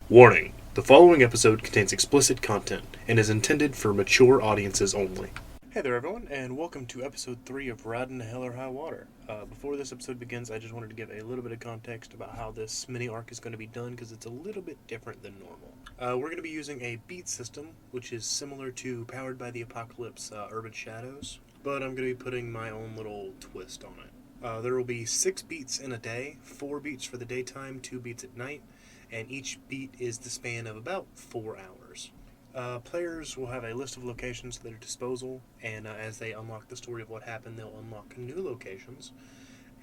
Warning: the following episode contains explicit content and is intended for mature audiences only. Hey there everyone, and welcome to episode 3 of Ridin, Highwater. Before this episode begins, I just wanted to give a little bit of context about how this mini-arc is going to be done, because it's a little bit different than normal. We're going to be using a beat system, which is similar to Powered by the Apocalypse Urban Shadows, but I'm going to be putting my own little twist on it. There will be 6 beats in a day, 4 beats for the daytime, 2 beats at night, and each beat is the span of about 4 hours. Players will have a list of locations at their disposal, and as they unlock the story of what happened, they'll unlock new locations,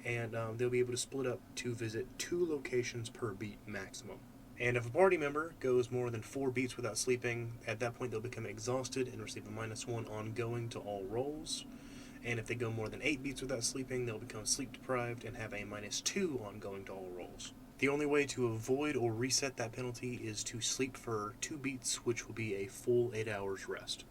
and they'll be able to split up to visit 2 locations per beat maximum. And if a party member goes more than 4 beats without sleeping, at that point they'll become exhausted and receive a -1 ongoing to all rolls. And if they go more than 8 beats without sleeping, they'll become sleep deprived and have a -2 ongoing to all rolls. The only way to avoid or reset that penalty is to sleep for 2 beats, which will be a full 8 hours rest.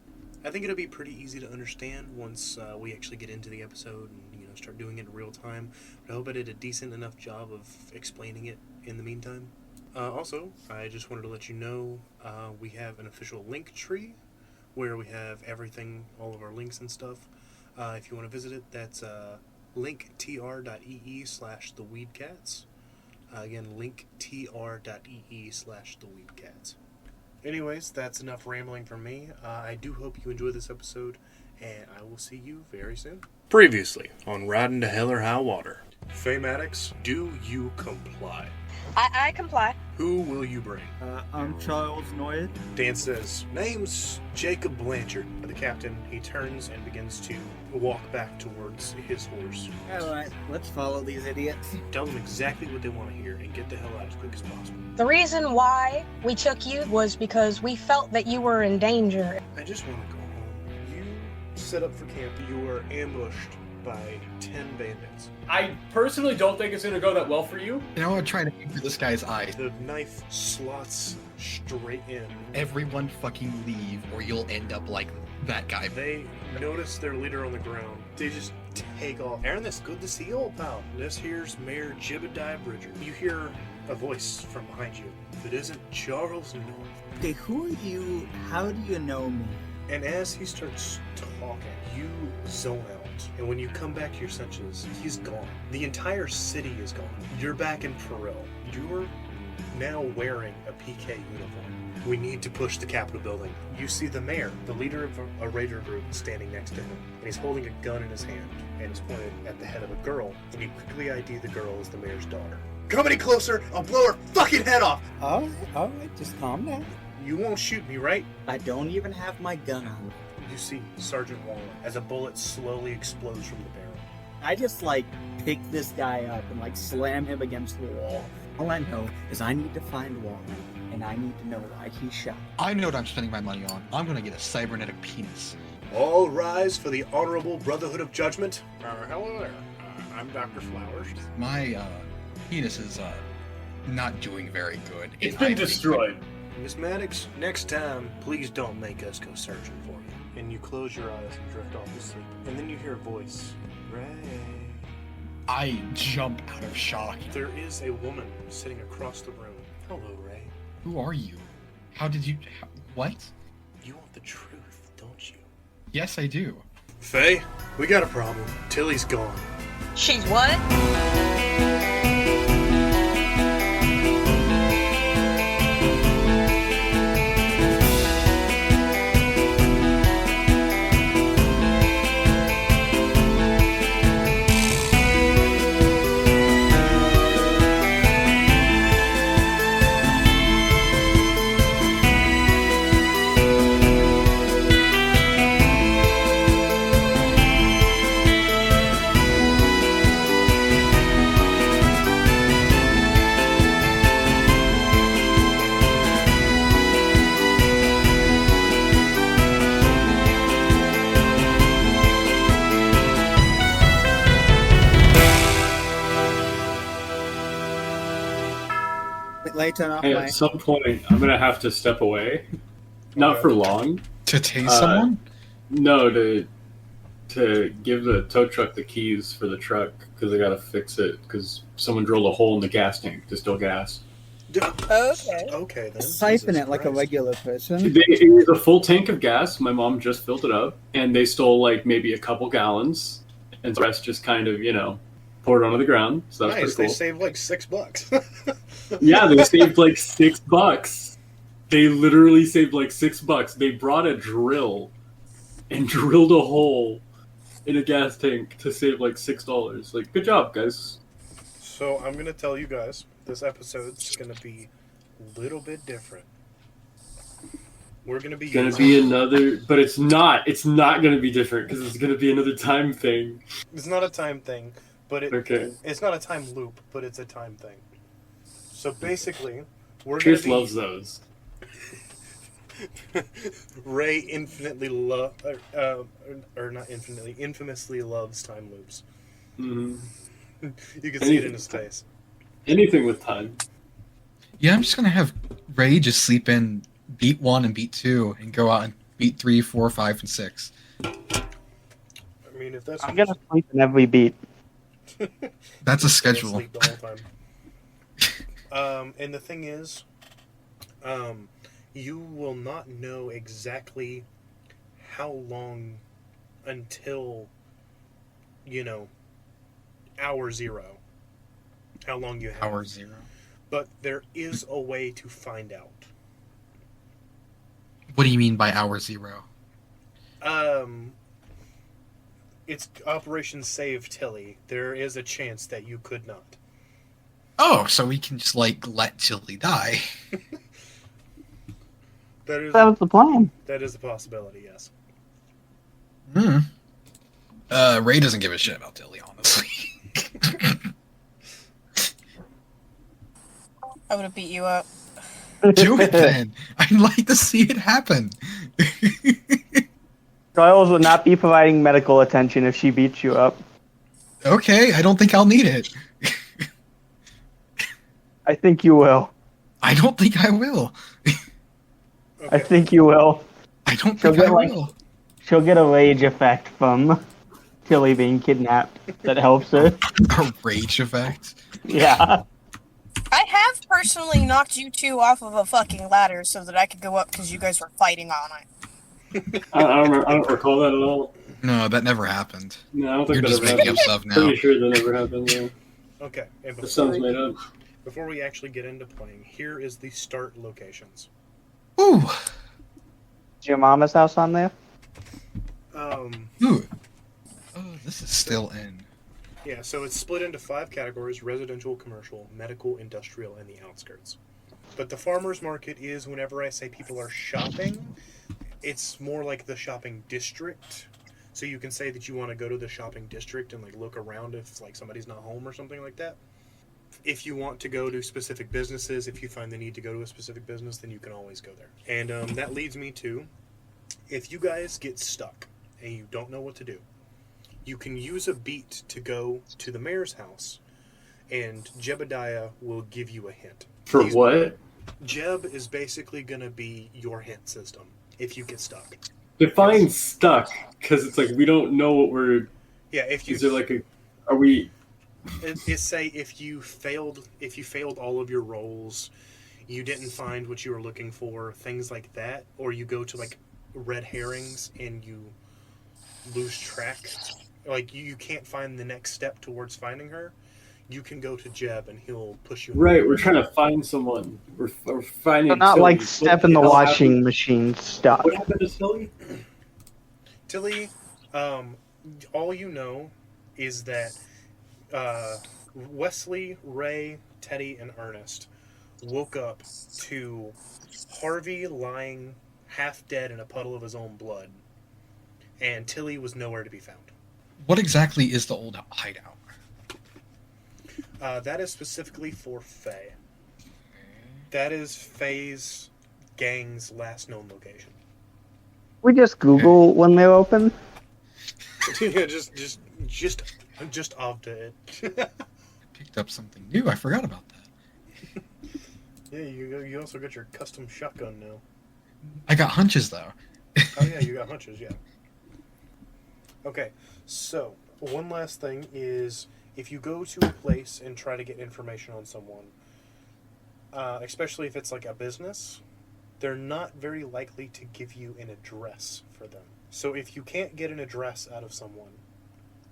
I think it'll be pretty easy to understand once we actually get into the episode and start doing it in real time. But I hope I did a decent enough job of explaining it in the meantime. Also, I just wanted to let you know we have an official link tree where we have everything, all of our links and stuff. If you want to visit it, that's linktr.ee/theweedcats. Again, linktr.ee/theweedcats. Anyways, that's enough rambling from me. I do hope you enjoyed this episode, and I will see you very soon. Previously on Riding to Hell or High Water. Faye Maddox, do you comply? I comply. Who will you bring? I'm Charles Noyd. Dan says, name's Jacob Blanchard. The captain, he turns and begins to walk back towards his horse. Alright, let's follow these idiots. Tell them exactly what they want to hear and get the hell out as quick as possible. The reason why we took you was because we felt that you were in danger. I just want to go home. You set up for camp. You were ambushed by 10 bandits. I personally don't think it's going to go that well for you. You know, I'm trying to aim for this guy's eyes. The knife slots straight in. Everyone fucking leave, or you'll end up like that guy. They notice their leader on the ground. They just take off. Aaron, it's good to see you, old pal. This here's Mayor Jebediah Bridger. You hear a voice from behind you. If it isn't Charles North. Okay, who are you? How do you know me? And as he starts talking, you zone out. And when you come back to your senses, he's gone. The entire city is gone. You're back in Peril. You're now wearing a PK uniform. We need to push the Capitol building. You see the mayor, the leader of a raider group, standing next to him. And he's holding a gun in his hand and is pointed at the head of a girl. And you quickly ID the girl as the mayor's daughter. Come any closer, I'll blow her fucking head off! Alright, just calm down. You won't shoot me, right? I don't even have my gun on. You see Sergeant Waller as a bullet slowly explodes from the barrel. I just, pick this guy up and, slam him against the wall. All I know is I need to find Waller, and I need to know why he shot. I know what I'm spending my money on. I'm gonna get a cybernetic penis. All rise for the Honorable Brotherhood of Judgment. Hello there. I'm Dr. Flowers. My, penis is, not doing very good. It's been destroyed. Miss Maddox, next time, please don't make us go searching for you. And you close your eyes and drift off to sleep. And then you hear a voice. Ray. I jump out of shock. There is a woman sitting across the room. Hello, Ray. Who are you? What? You want the truth, don't you? Yes, I do. Faye, we got a problem. Tillie's gone. She's what? Turn off Hey, my... at some point, I'm going to have to step away. Not for long. To tase someone? No, to give the tow truck the keys for the truck, because I got to fix it, because someone drilled a hole in the gas tank to still gas. Okay. Okay, then. Siphon Jesus it like a Christ. regular person. It was a full tank of gas. My mom just filled it up, and they stole like maybe a couple gallons, and the rest just kind of poured onto the ground. So that's Nice, pretty they cool. saved like $6. Yeah, they saved like $6. They literally saved like $6. They brought a drill and drilled a hole in a gas tank to save like $6. Like, good job, guys. So I'm gonna tell you guys, this episode's gonna be a little bit different. We're gonna be Gonna be another, but it's not. It's not gonna be different because it's gonna be another time thing. It's not a time thing, but Okay. it's not a time loop, but it's a time thing. So basically, we're Chris gonna be loves those. Ray infinitely or not infinitely, infamously loves time loops. Mm-hmm. You can see it in his face. Anything with time. Yeah, I'm just gonna have Ray just sleep in beat 1 and beat 2, and go out and beat 3, 4, 5, and 6. I mean, if that's I'm gonna sleep in every beat. That's a Stay schedule. asleep the whole time. And the thing is, you will not know exactly how long until, hour 0. How long you have. Hour 0. But there is a way to find out. What do you mean by hour 0? It's Operation Save Tillie. There is a chance that you could not. Oh, so we can just let Tillie die. That That was the plan. is a possibility, yes. Hmm. Ray doesn't give a shit about Tillie, honestly. I would have beat you up. Do it then. I'd like to see it happen. Giles would not be providing medical attention if she beats you up. Okay, I don't think I'll need it. I think you will. I don't think I will. I think you will. I don't She'll think I get, like- will. She'll get a rage effect from Tillie being kidnapped that helps her. A rage effect. Yeah. I have personally knocked you two off of a fucking ladder so that I could go up because you guys were fighting on it. I don't recall that at all. No, that never happened. No, I don't You're think that just ever making up happened. stuff now. Pretty sure that never happened. Yeah, Okay, and that sounds made up. before we actually get into playing, here is the start locations. Ooh. Is your mama's house on there? Ooh. Oh, this is still in. Yeah, so it's split into 5 categories: residential, commercial, medical, industrial, and the outskirts. But the farmer's market is, whenever I say people are shopping, it's more like the shopping district. So you can say that you want to go to the shopping district and look around if somebody's not home or something like that. If you want to go to specific businesses, if you find the need to go to a specific business, then you can always go there. And that leads me to, if you guys get stuck and you don't know what to do, you can use a beat to go to the mayor's house, and Jebediah will give you a hint. For what? Jeb is basically going to be your hint system if you get stuck. Define stuck, because it's we don't know what we're. Yeah, if you Is there are we? It's say if you failed all of your rolls, you didn't find what you were looking for, things like that, or you go to red herrings and you lose track, you can't find the next step towards finding her, you can go to Jeb and he'll push you. Right, we're trying to find someone. We're finding. So not Tillie. step in the washing machine stuff. What happened to Tillie? Tillie, all you know is that Wesley, Ray, Teddy, and Ernest woke up to Harvey lying half dead in a puddle of his own blood, and Tillie was nowhere to be found. What exactly is the old hideout? That is specifically for Faye. That is Faye's gang's last known location. We just Google when they're open. Yeah, just off to it. Picked up something new. I forgot about that. Yeah, you also got your custom shotgun now. I got hunches though. Oh yeah, you got hunches, yeah. Okay, so one last thing is, if you go to a place and try to get information on someone, especially if it's like a business, they're not very likely to give you an address for them. So if you can't get an address out of someone,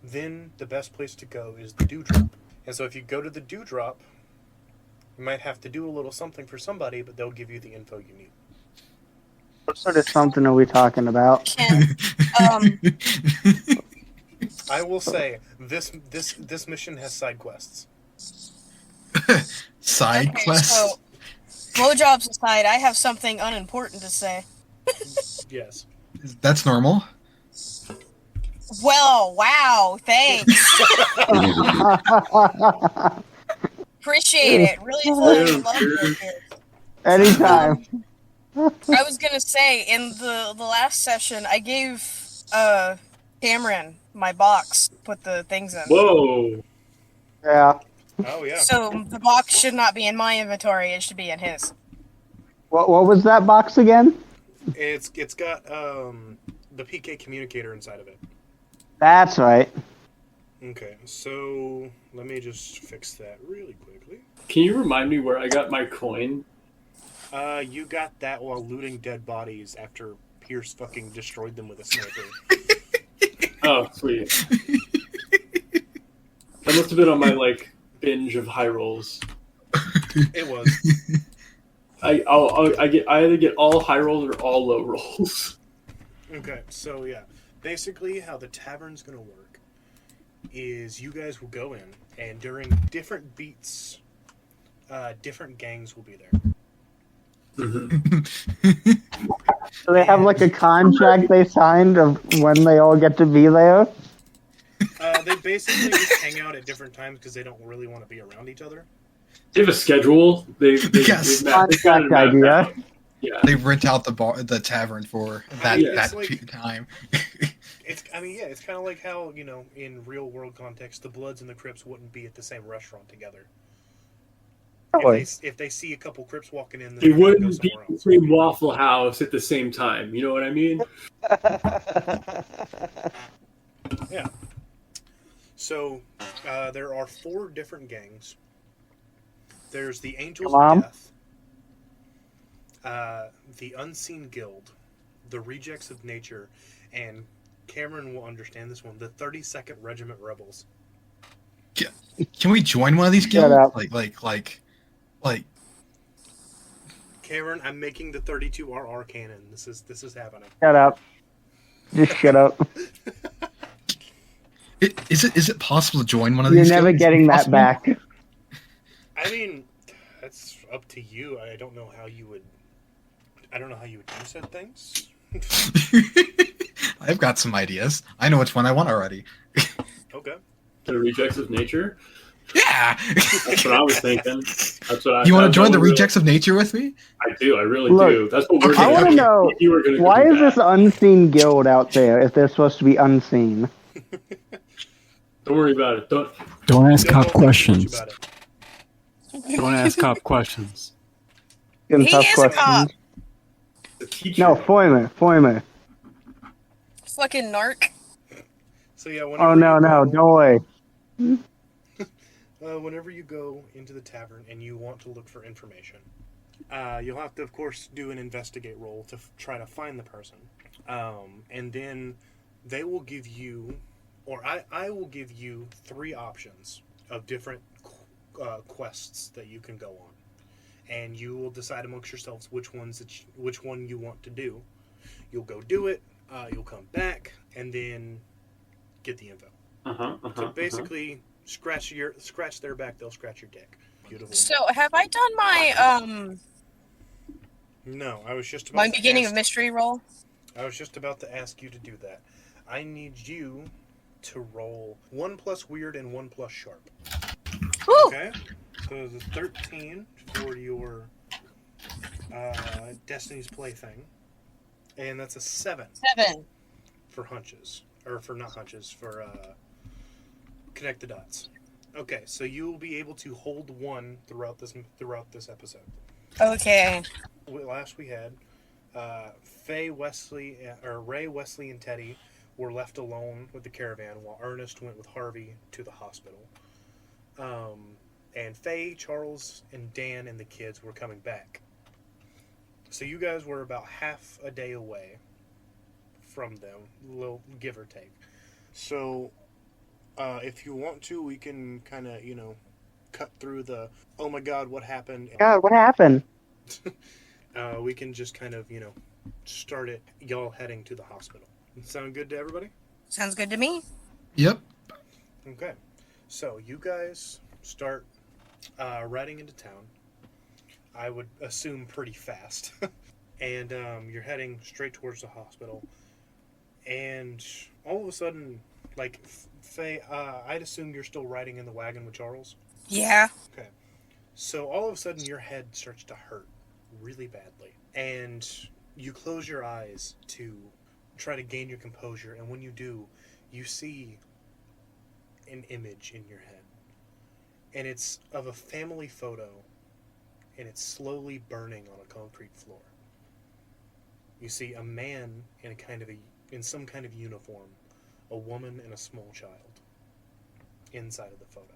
then the best place to go is the dewdrop. And so if you go to the dewdrop, you might have to do a little something for somebody, but they'll give you the info you need. What sort of something are we talking about? Can, I will say this mission has side quests. Side okay, quests? so, blowjobs aside, I have something unimportant to say. Yes. That's normal. Well, wow, thanks. Appreciate it. Really fucking love it here. Anytime. I was gonna say, in the last session, I gave Cameron my box, put the things in. Whoa. Yeah. Oh yeah. So the box should not be in my inventory, it should be in his. What was that box again? It's got the PK communicator inside of it. That's right. Okay, so let me just fix that really quickly. Can you remind me where I got my coin? You got that while looting dead bodies after Pierce fucking destroyed them with a sniper. Oh, sweet. That must have been on my binge of high rolls. It was. I either get all high rolls or all low rolls. Okay, so yeah. Basically, how the tavern's gonna work is you guys will go in, and during different beats, different gangs will be there. So they have a contract they signed of when they all get to be there? They basically just hang out at different times because they don't really want to be around each other. They have a schedule. Yes. Contract idea. Yeah. They rent out the tavern for that time. It's kind of like how, in real world context, the Bloods and the Crips wouldn't be at the same restaurant together. If they see a couple Crips walking in, they wouldn't be in the same Waffle House at the same time. You know what I mean? Yeah. So, there are 4 different gangs. There's the Angels of Death, the Unseen Guild, the Rejects of Nature, and Cameron will understand this one, the 32nd Regiment Rebels. Can we join one of these guilds? Like. Cameron, I'm making the 32RR cannon. This is happening. Shut up. Just shut up. Is it possible to join one of You're these? never guilds? getting that Possible? back. I mean, that's up to you. I don't know how you would do said things. I've got some ideas. I know which one I want already. Okay. The Rejects of Nature? Yeah! That's what I was thinking. You want to join the Rejects of Nature with me? I do. I really Look, do. That's what we're I want to know, You were gonna why do is that. this unseen guild out there if they're supposed to be unseen? Don't worry about it. Don't ask Don't cop know questions. much about it. Don't ask cop questions. Give them He tough is a questions. cop. The teacher. No, Foimer. Fucking narc. So yeah. Oh, no, don't worry. Whenever you go into the tavern and you want to look for information, you'll have to, of course, do an investigate roll to try to find the person. And then they will give you, or I will give you 3 options of different quests that you can go on. And you will decide amongst yourselves which one you want to do. You'll go do it, you'll come back, and then get the info. So basically, scratch their back, they'll scratch your dick. Beautiful. So, have I done my, No, I was just about my to beginning ask, of mystery roll? I was just about to ask you to do that. I need you to roll 1 plus weird and 1 plus sharp. Woo! Okay? So the 13 for your Destiny's Plaything. And that's a 7 7. for hunches. Or for not hunches, for connect the dots. Okay, so you will be able to hold 1 throughout this episode. Okay. Last we had Ray, Wesley, and Teddy were left alone with the caravan while Ernest went with Harvey to the hospital. And Faye, Charles, and Dan and the kids were coming back. So you guys were about half a day away from them, little give or take. So if you want to, we can kind of, cut through the, oh my god, what happened? God, what happened? We can just kind of, start it, y'all heading to the hospital. Sound good to everybody? Sounds good to me. Yep. Okay. So you guys start riding into town. I would assume pretty fast. And you're heading straight towards the hospital. And all of a sudden, like, Faye, I'd assume you're still riding in the wagon with Charles? Yeah. Okay. So all of a sudden your head starts to hurt really badly. And you close your eyes to try to gain your composure. And when you do, you see an image in your head. And it's of a family photo. And it's slowly burning on a concrete floor. You see a man in some kind of uniform, a woman and a small child inside of the photo.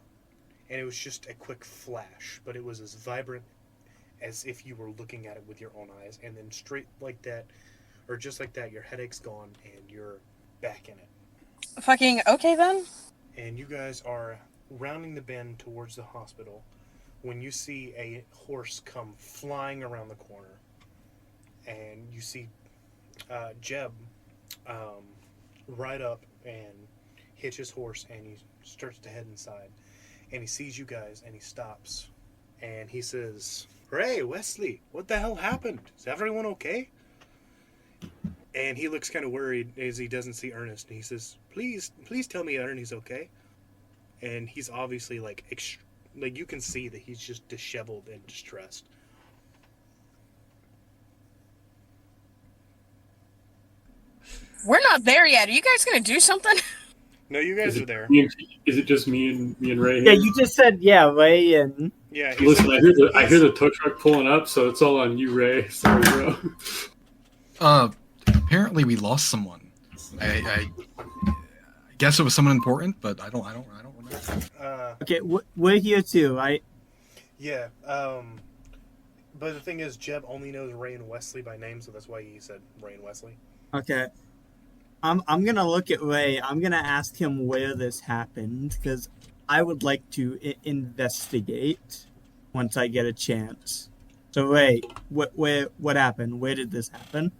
And it was just a quick flash, but it was as vibrant as if you were looking at it with your own eyes. And then straight like that, or just like that, your headache's gone and you're back in it. Fucking okay then. And you guys are rounding the bend towards the hospital when you see a horse come flying around the corner. And you see Jeb ride up and hitch his horse, and he starts to head inside. And he sees you guys, and he stops. And he says, Ray, Wesley, what the hell happened? Is everyone okay? And he looks kind of worried as he doesn't see Ernest. And he says, please tell me Ernie's okay. And he's obviously like you can see that he's just disheveled and distressed. We're not there yet. Are you guys gonna do something? No, you guys are there. Is it just me and Ray? Yeah, Here? you just said Ray and Yeah. Listen, I hear the tow truck pulling up, so it's all on you, Ray. Sorry, bro. Apparently we lost someone. I guess it was someone important, but I don't remember. okay, we're here too. Yeah. But the thing is, Jeb only knows Ray and Wesley by name, so that's why he said Ray and Wesley. Okay. I'm gonna look at Ray. I'm gonna ask him where this happened because I would like to investigate once I get a chance. So Ray, what happened? Where did this happen?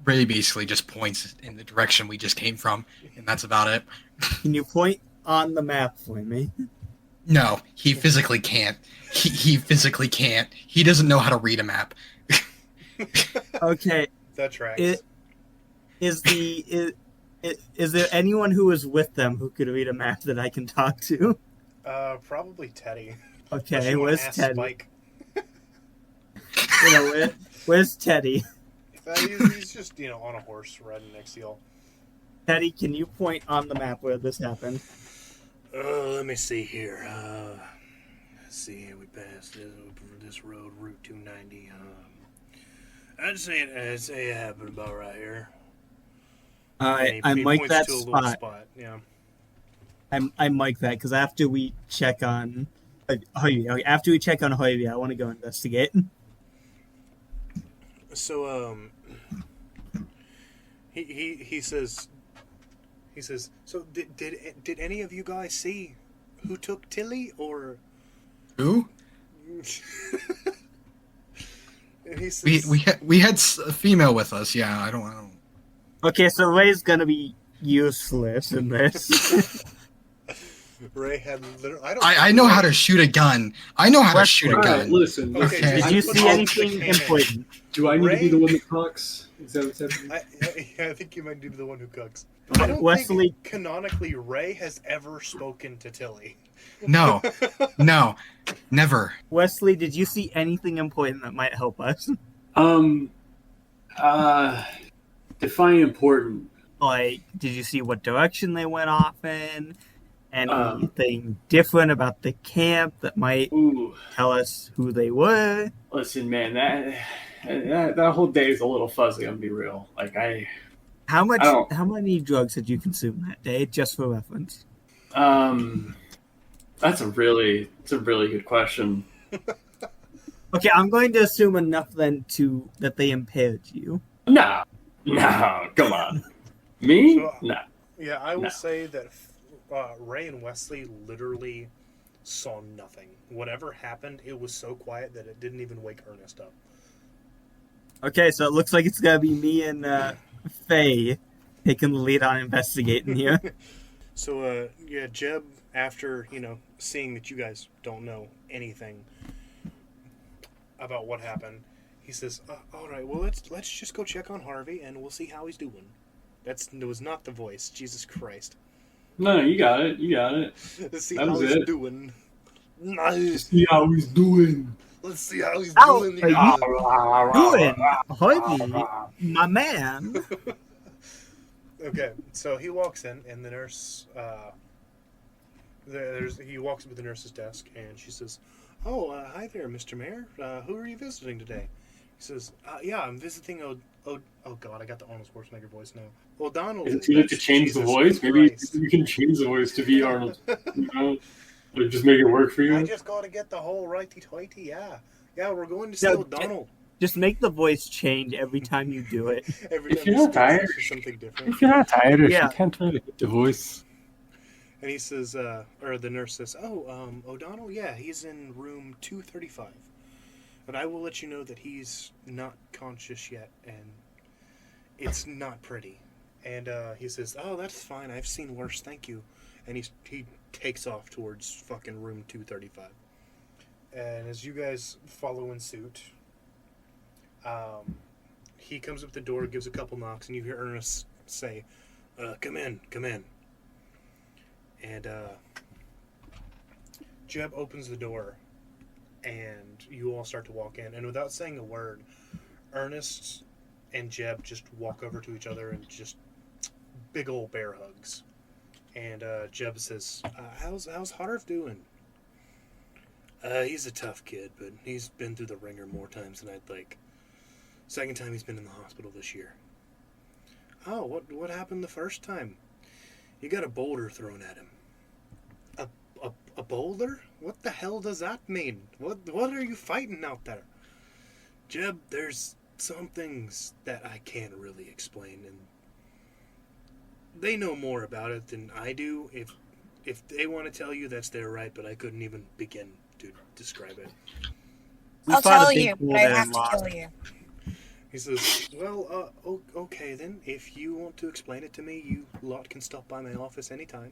Ray basically just points in the direction we just came from, and that's about it. Can you point on the map for me? No, he physically can't. He physically can't. He doesn't know how to read a map. Okay. That tracks. Is there anyone who was with them who could read a map that I can talk to? Probably Teddy. Okay, where's Teddy? Spike. Where's Teddy? He's just, on a horse riding next to y'all. Teddy, can you point on the map where this happened? Let me see here. Let's see here. We passed this road, Route 290. I'd say it happened about right here. I he mic points that to a little spot. Yeah. I mic that because after we check on Harvey, I want to go investigate. So he says. So did any of you guys see who took Tillie or Who? And he says, we had a female with us. Yeah, I don't. Okay, so Ray's gonna be useless in this. Ray had literally. I know how to shoot a gun. I know how to shoot a All right, gun. listen. Okay. Did you see anything important? Do I need to be Ray? the one that talks? Is that what's happening? I think you might be the one who cooks. Okay, I don't Wesley- think canonically Ray has ever spoken to Tillie. No, never. Wesley, did you see anything important that might help us? Define important. Like, did you see what direction they went off in? Anything different about the camp that might Ooh, tell us who they were? listen, man, that whole day is a little fuzzy. I'm gonna be real. Like How don't- many drugs did you consume that day, just for reference? That's a really good question. Okay, I'm going to assume enough then that they impaired you. No, come on. Me? So, No. Yeah, I will No. say that Ray and Wesley literally saw nothing. Whatever happened, it was so quiet that it didn't even wake Ernest up. Okay, so it looks like it's gonna be me and Faye taking the lead on investigating here. So, yeah, Jeb, after, seeing that you guys don't know anything about what happened, he says, all right, well, let's just go check on Harvey, and we'll see how he's doing. It was not the voice. Jesus Christ. No, you got it. Let's see That how was he's it. doing. Nice. See how he's doing. Let's see how he's Ow, doing. are Yeah. Doing, Harvey, my man. Okay, so he walks in, and the nurse, he walks up to the nurse's desk, and she says, "Oh, hi there, Mr. Mayor. Who are you visiting today?" He says, "Yeah, I'm visiting oh God, I got the Arnold Schwarzenegger voice now. O'Donnell." Is it too late to change the Jesus voice? Maybe Christ. you can change the voice to be Arnold. Or just make it work for I you. just got to get the whole righty-tighty. Yeah, we're going to see No, O'Donnell. Just make the voice change every time you do it. Every If time you're he not speaks, tired- it's just something different. If you're not Irish, Yeah. you can't really get the voice. And he says, or the nurse says, O'Donnell, yeah, he's in room 235. But I will let you know that he's not conscious yet, and it's not pretty. And he says, oh, that's fine, I've seen worse, thank you. And he takes off towards fucking room 235. And as you guys follow in suit, he comes up the door, gives a couple knocks, and you hear Ernest say, come in. And Jeb opens the door, and you all start to walk in. And without saying a word, Ernest and Jeb just walk over to each other and just big old bear hugs. And Jeb says, how's Harv doing? He's a tough kid, but he's been through the ringer more times than I'd like. Second time he's been in the hospital this year. Oh, what happened the first time? You got a boulder thrown at him. A boulder? What the hell does that mean? What are you fighting out there? Jeb, there's some things that I can't really explain, and they know more about it than I do. If they want to tell you, that's their right, but I couldn't even begin to describe it. I'll fought a tell big you, bull but I there have and to lost. kill you. He says, well, okay then. If you want to explain it to me, you lot can stop by my office anytime.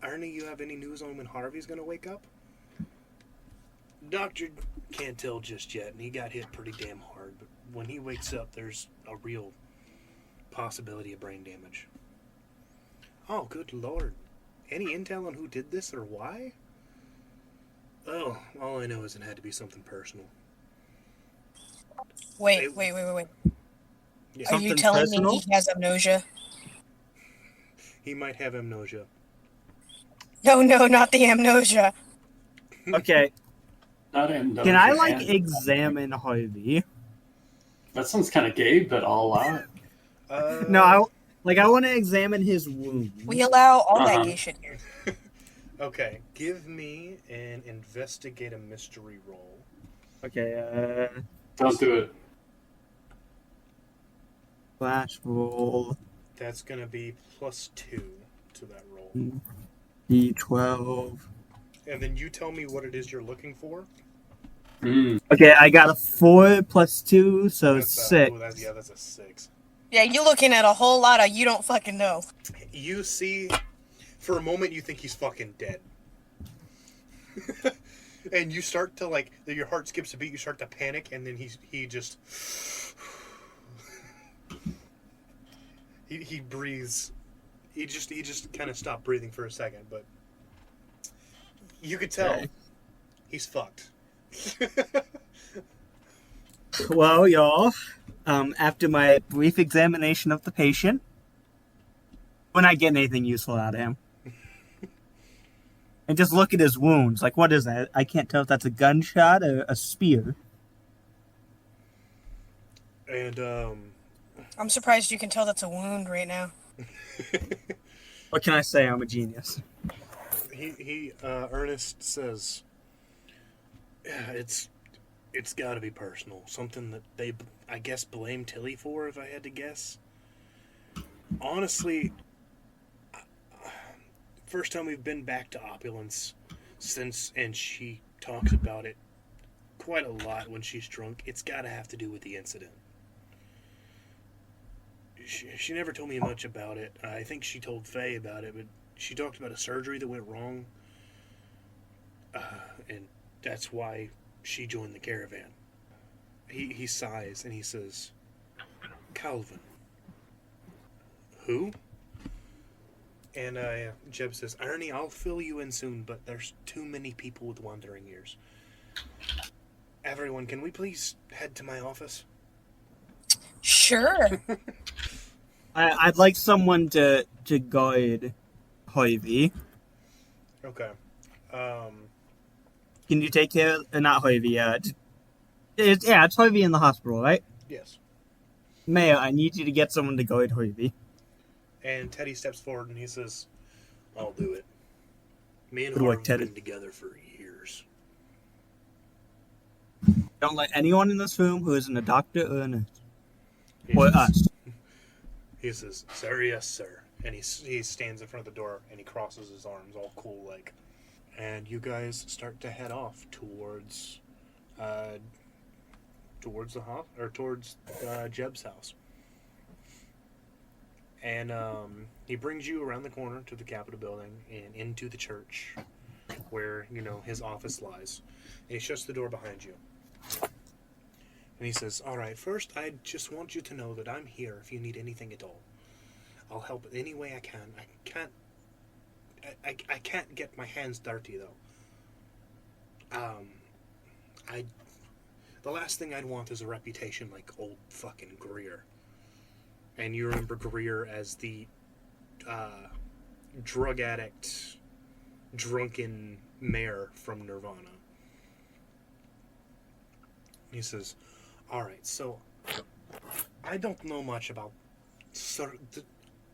Ernie, you have any news on when Harvey's going to wake up? Doctor can't tell just yet, and he got hit pretty damn hard. But when he wakes up, there's a real possibility of brain damage. Oh, good lord. Any intel on who did this or why? Oh, all I know is it had to be something personal. Wait. Yeah. Are you Something telling personal? me he has amnesia? He might have amnesia. No, not the amnesia. Okay, Not in. can I examine Harvey? That sounds kind of gay, but I'll allow it. No, I want to examine his wound. We allow all that Uh-huh. gay shit here. Okay, give me an investigate a mystery roll. Okay, Don't do it. flash roll. That's gonna be +2 to that roll. D12. And then you tell me what it is you're looking for. Okay, I got a 4 plus 2, so That's 6. that's a 6. Yeah, you're looking at a whole lot of you don't fucking know. You see, for a moment, you think he's fucking dead. And you start to, your heart skips a beat, you start to panic, and then he just... he breathes. He just kind of stopped breathing for a second, but... You could tell. Okay. He's fucked. Well, y'all, after my brief examination of the patient, we're not getting anything useful out of him. And just look at his wounds. Like, what is that? I can't tell if that's a gunshot or a spear. And, I'm surprised you can tell that's a wound right now. What can I say? I'm a genius. Ernest says, yeah, it's got to be personal. Something that they, I guess, blame Tillie for, if I had to guess. Honestly, first time we've been back to opulence since, and she talks about it quite a lot when she's drunk. It's got to have to do with the incident. She never told me much about it. I think she told Faye about it, but she talked about a surgery that went wrong, and that's why she joined the Caravan. He sighs and he says, Calvin. Who? And Jeb says, Ernie, I'll fill you in soon, but there's too many people with wandering ears. Everyone, can we please head to my office? Sure. I'd like someone to guide Harvey. Okay. Can you take care of... not Harvey, it's Harvey in the hospital, right? Yes. Mayor, I need you to get someone to guide Harvey. And Teddy steps forward and he says, I'll do it. Me and Good work, Harvey have Teddy. been together for years. Don't let anyone in this room who isn't a doctor or a nurse. He Or says- us. He says, sir, yes, sir. And he stands in front of the door and he crosses his arms all cool like. And you guys start to head off towards Jeb's house. And he brings you around the corner to the Capitol building and into the church where, his office lies. And he shuts the door behind you. And he says, all right, first, I just want you to know that I'm here if you need anything at all. I'll help any way I can. I can't get my hands dirty, though. The last thing I'd want is a reputation like old fucking Greer. And you remember Greer as the drug addict, drunken mayor from Nirvana. He says, all right, so I don't know much about...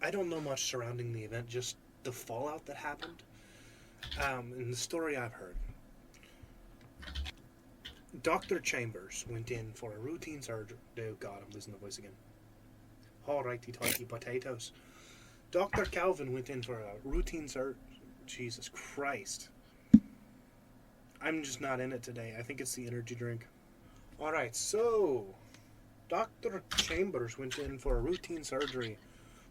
I don't know much surrounding the event, just the fallout that happened. And the story I've heard. Dr. Chambers went in for a routine surgery. Oh God, I'm losing the voice again. Alrighty-tighty potatoes. Dr. Calvin went in for a routine surgery. Jesus Christ. I'm just not in it today. I think it's the energy drink. Alright, so Dr. Chambers went in for a routine surgery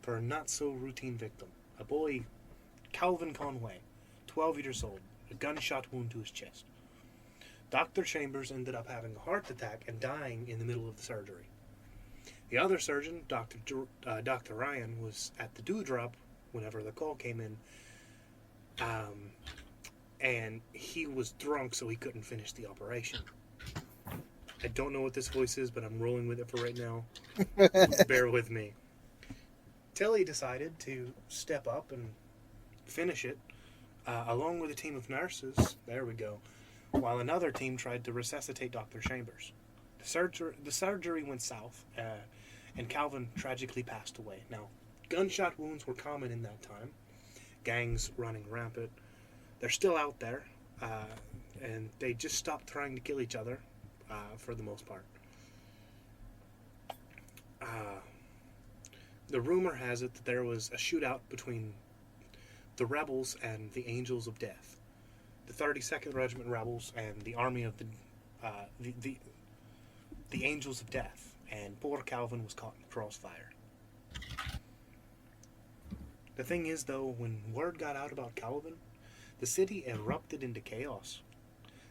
for a not-so-routine victim. A boy, Calvin Conway, 12 years old, a gunshot wound to his chest. Dr. Chambers ended up having a heart attack and dying in the middle of the surgery. The other surgeon, Dr. Ryan, was at the dewdrop whenever the call came in, and he was drunk, so he couldn't finish the operation. I don't know what this voice is, but I'm rolling with it for right now. Bear with me. Tillie decided to step up and finish it, along with a team of nurses. There we go. While another team tried to resuscitate Dr. Chambers. The surgery went south, and Calvin tragically passed away. Now, gunshot wounds were common in that time. Gangs running rampant. They're still out there, and they just stopped trying to kill each other. For the most part. The rumor has it that there was a shootout between the rebels and the Angels of Death. The 32nd Regiment rebels and the army of the Angels of Death. And poor Calvin was caught in the crossfire. The thing is, though, when word got out about Calvin, the city erupted into chaos.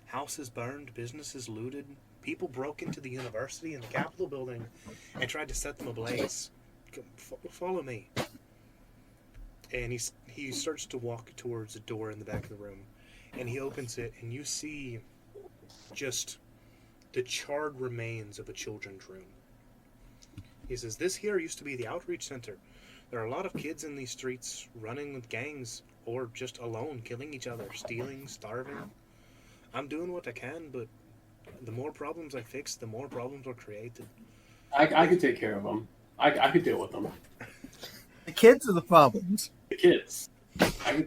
Houses burned, businesses looted, people broke into the university and the Capitol building and tried to set them ablaze. Follow me. And he starts to walk towards a door in the back of the room. And he opens it, and you see just the charred remains of a children's room. He says, this here used to be the outreach center. There are a lot of kids in these streets running with gangs or just alone, killing each other, stealing, starving. I'm doing what I can, but the more problems I fix, the more problems are created. I could take care of them. I could deal with them. The kids are the problems. The kids. I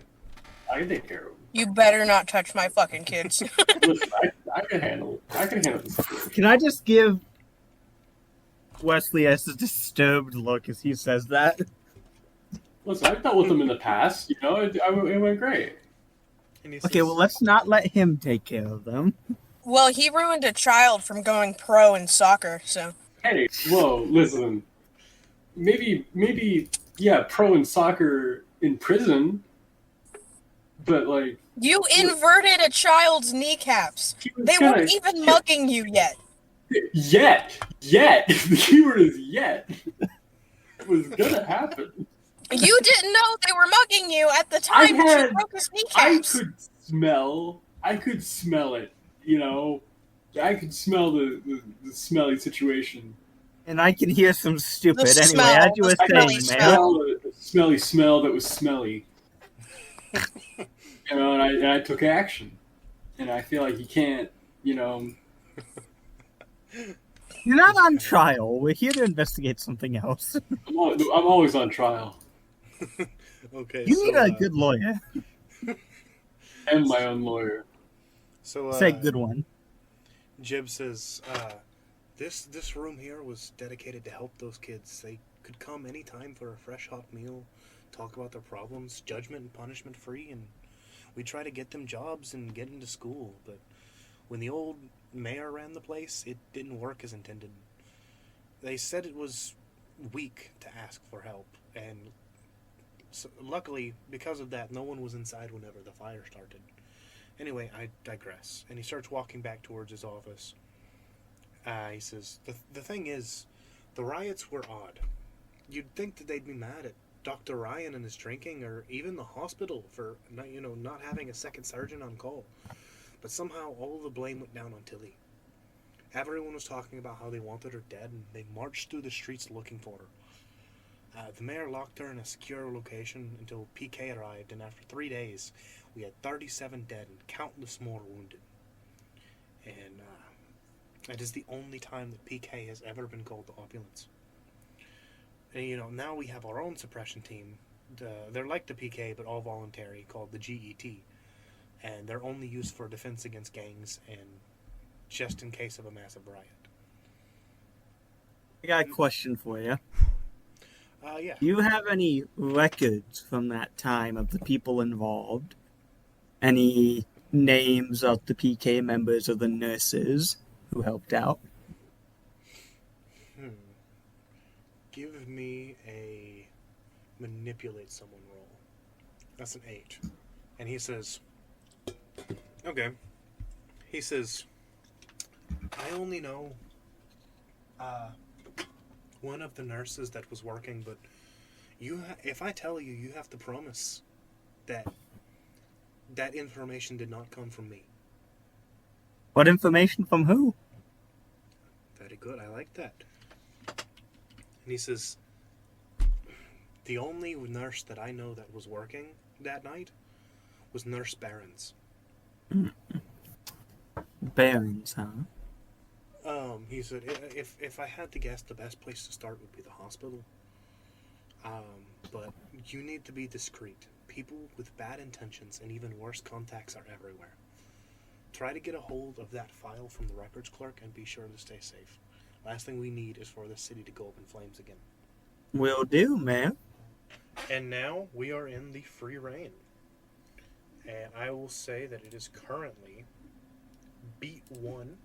could take care of them. You better not touch my fucking kids. Listen, I can handle this. Can I just give Wesley a disturbed look as he says that? Listen, I've dealt with them in the past. You know, it went great. And he Okay, says, well, let's not let him take care of them. Well, he ruined a child from going pro in soccer, so... Hey, whoa, listen. Maybe, yeah, pro in soccer in prison, but, like... You inverted a child's kneecaps. They weren't even mugging you yet. Yet! The keyword is yet. It was gonna happen. You didn't know they were mugging you at the time that you broke his kneecaps. I could smell it, you know? I could smell the smelly situation. And I can hear some stupid. The Anyway, smell, as you were the smelly saying, smell. man. The smelly smell that was smelly. You know, and I took action. And I feel like you can't, you know... You're not on trial. We're here to investigate something else. I'm always on trial. okay, You so, need a good lawyer. And my own lawyer. So, Say good one. Jib says, this room here was dedicated to help those kids. They could come anytime for a fresh hot meal, talk about their problems, judgment and punishment free, and we try to get them jobs and get into school. But when the old mayor ran the place, it didn't work as intended. They said it was weak to ask for help, and so, luckily, because of that, no one was inside whenever the fire started. Anyway, I digress. And he starts walking back towards his office. He says, the thing is, the riots were odd. You'd think that they'd be mad at Dr. Ryan and his drinking, or even the hospital for not having a second sergeant on call. But somehow all the blame went down on Tillie. Everyone was talking about how they wanted her dead, and they marched through the streets looking for her. The mayor locked her in a secure location until PK arrived, and after 3 days, we had 37 dead and countless more wounded. And that is the only time that PK has ever been called to opulence. And now we have our own suppression team. They're like the PK, but all voluntary, called the GET. And they're only used for defense against gangs and just in case of a massive riot. I got a question for you. Yeah. Do you have any records from that time of the people involved? Any names of the PK members or the nurses who helped out? Give me a manipulate someone roll. That's an 8. And he says, okay. He says, I only know one of the nurses that was working, but if I tell you, you have to promise that that information did not come from me. What information from who? Very good, I like that. And he says, the only nurse that I know that was working that night was Nurse Barons. Barons, huh? He said, if I had to guess, the best place to start would be the hospital. But you need to be discreet. People with bad intentions and even worse contacts are everywhere. Try to get a hold of that file from the records clerk and be sure to stay safe. Last thing we need is for the city to go up in flames again. Will do, man. And now we are in the free reign. And I will say that it is currently beat 1.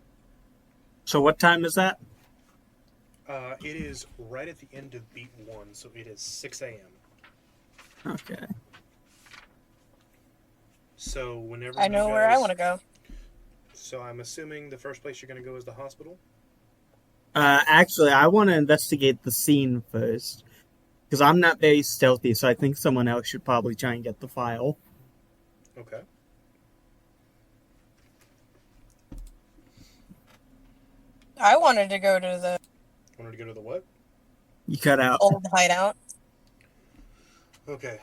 So what time is that? It is right at the end of beat 1, so it is 6 a.m. Okay. So whenever I know where I want to go. So I'm assuming the first place you're going to go is the hospital? Actually, I want to investigate the scene first. Because I'm not very stealthy, so I think someone else should probably try and get the file. Okay. I wanted to go to the Wanted to go to the what? You cut out. old hideout. Okay.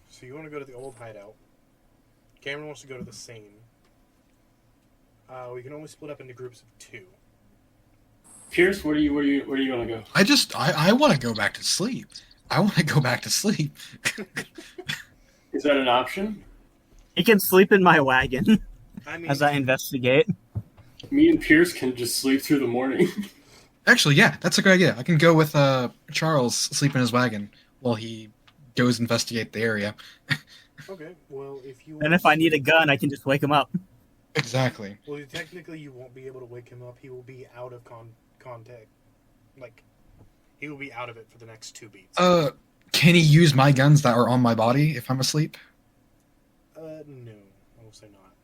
So you want to go to the old hideout. Cameron wants to go to the scene. We can only split up into groups of 2. Pierce, where do you want to go? I want to go back to sleep. I want to go back to sleep. Is that an option? He can sleep in my wagon I mean, as I investigate. Me and Pierce can just sleep through the morning. Actually, yeah, that's a good idea. I can go with Charles, sleep in his wagon while he goes investigate the area. okay. Well, if you And if I need a gun, I can just wake him up. Exactly. well, technically, you won't be able to wake him up. He will be out of contact. Like, he will be out of it for the next 2 beats. Can he use my guns that are on my body if I'm asleep? No, I will say not.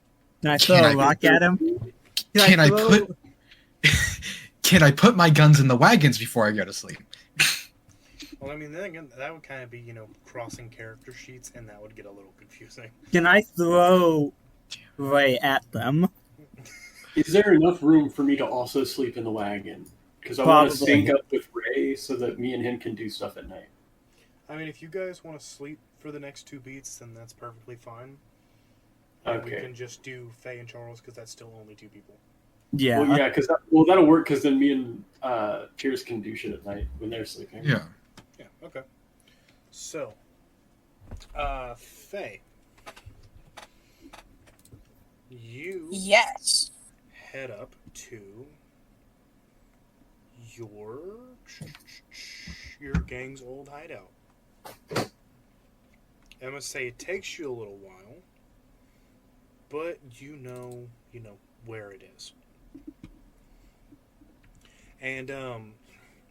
Can I throw a rock at him? Can I put my guns in the wagons before I go to sleep? Well, I mean, then again, that would kind of be, crossing character sheets, and that would get a little confusing. Can I throw Ray at them? Is there enough room for me to also sleep in the wagon? Because I want to Probably. sync up with Ray so that me and him can do stuff at night. I mean, if you guys want to sleep for the next 2 beats, then that's perfectly fine. And we Okay. can just do Faye and Charles, because that's still only 2 people. Yeah. Well, yeah, because that'll work. Because then me and Pierce can do shit at night when they're sleeping. Yeah. Yeah, okay. So, Faye, you Yes. head up to your gang's old hideout. I must say it takes you a little while, but you know where it is. And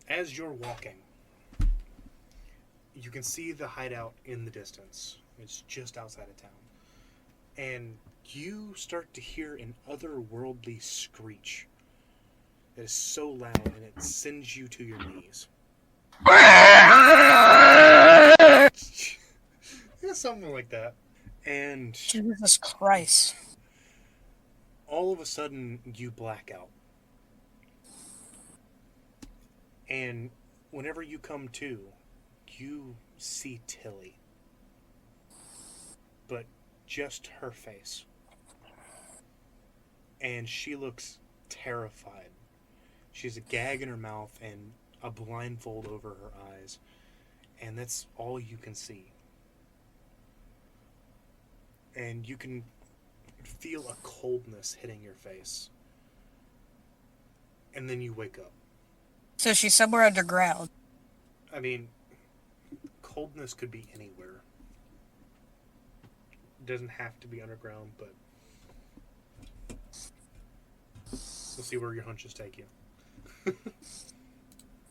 as you're walking, you can see the hideout in the distance. It's just outside of town. And you start to hear an otherworldly screech that is so loud and it sends you to your knees. Yeah, something like that. And Jesus Christ. all of a sudden, you black out. And whenever you come to, you see Tillie. But just her face. And she looks terrified. She has a gag in her mouth and a blindfold over her eyes. And that's all you can see. And you can feel a coldness hitting your face. And then you wake up. So she's somewhere underground. I mean, coldness could be anywhere. It doesn't have to be underground, but we'll see where your hunches take you.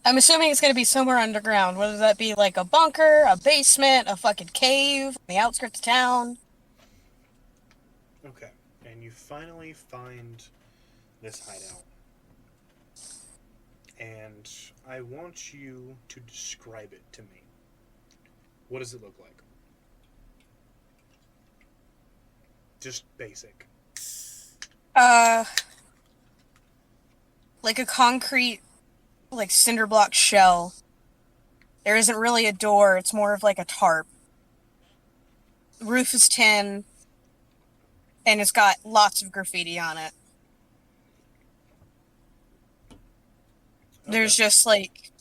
I'm assuming it's going to be somewhere underground. Whether that be like a bunker, a basement, a fucking cave, on the outskirts of town. Okay, and you finally find this hideout. And I want you to describe it to me. What does it look like? Just basic. Like a concrete, like cinder block shell. There isn't really a door, it's more of like a tarp. The roof is tin, and it's got lots of graffiti on it. There's just like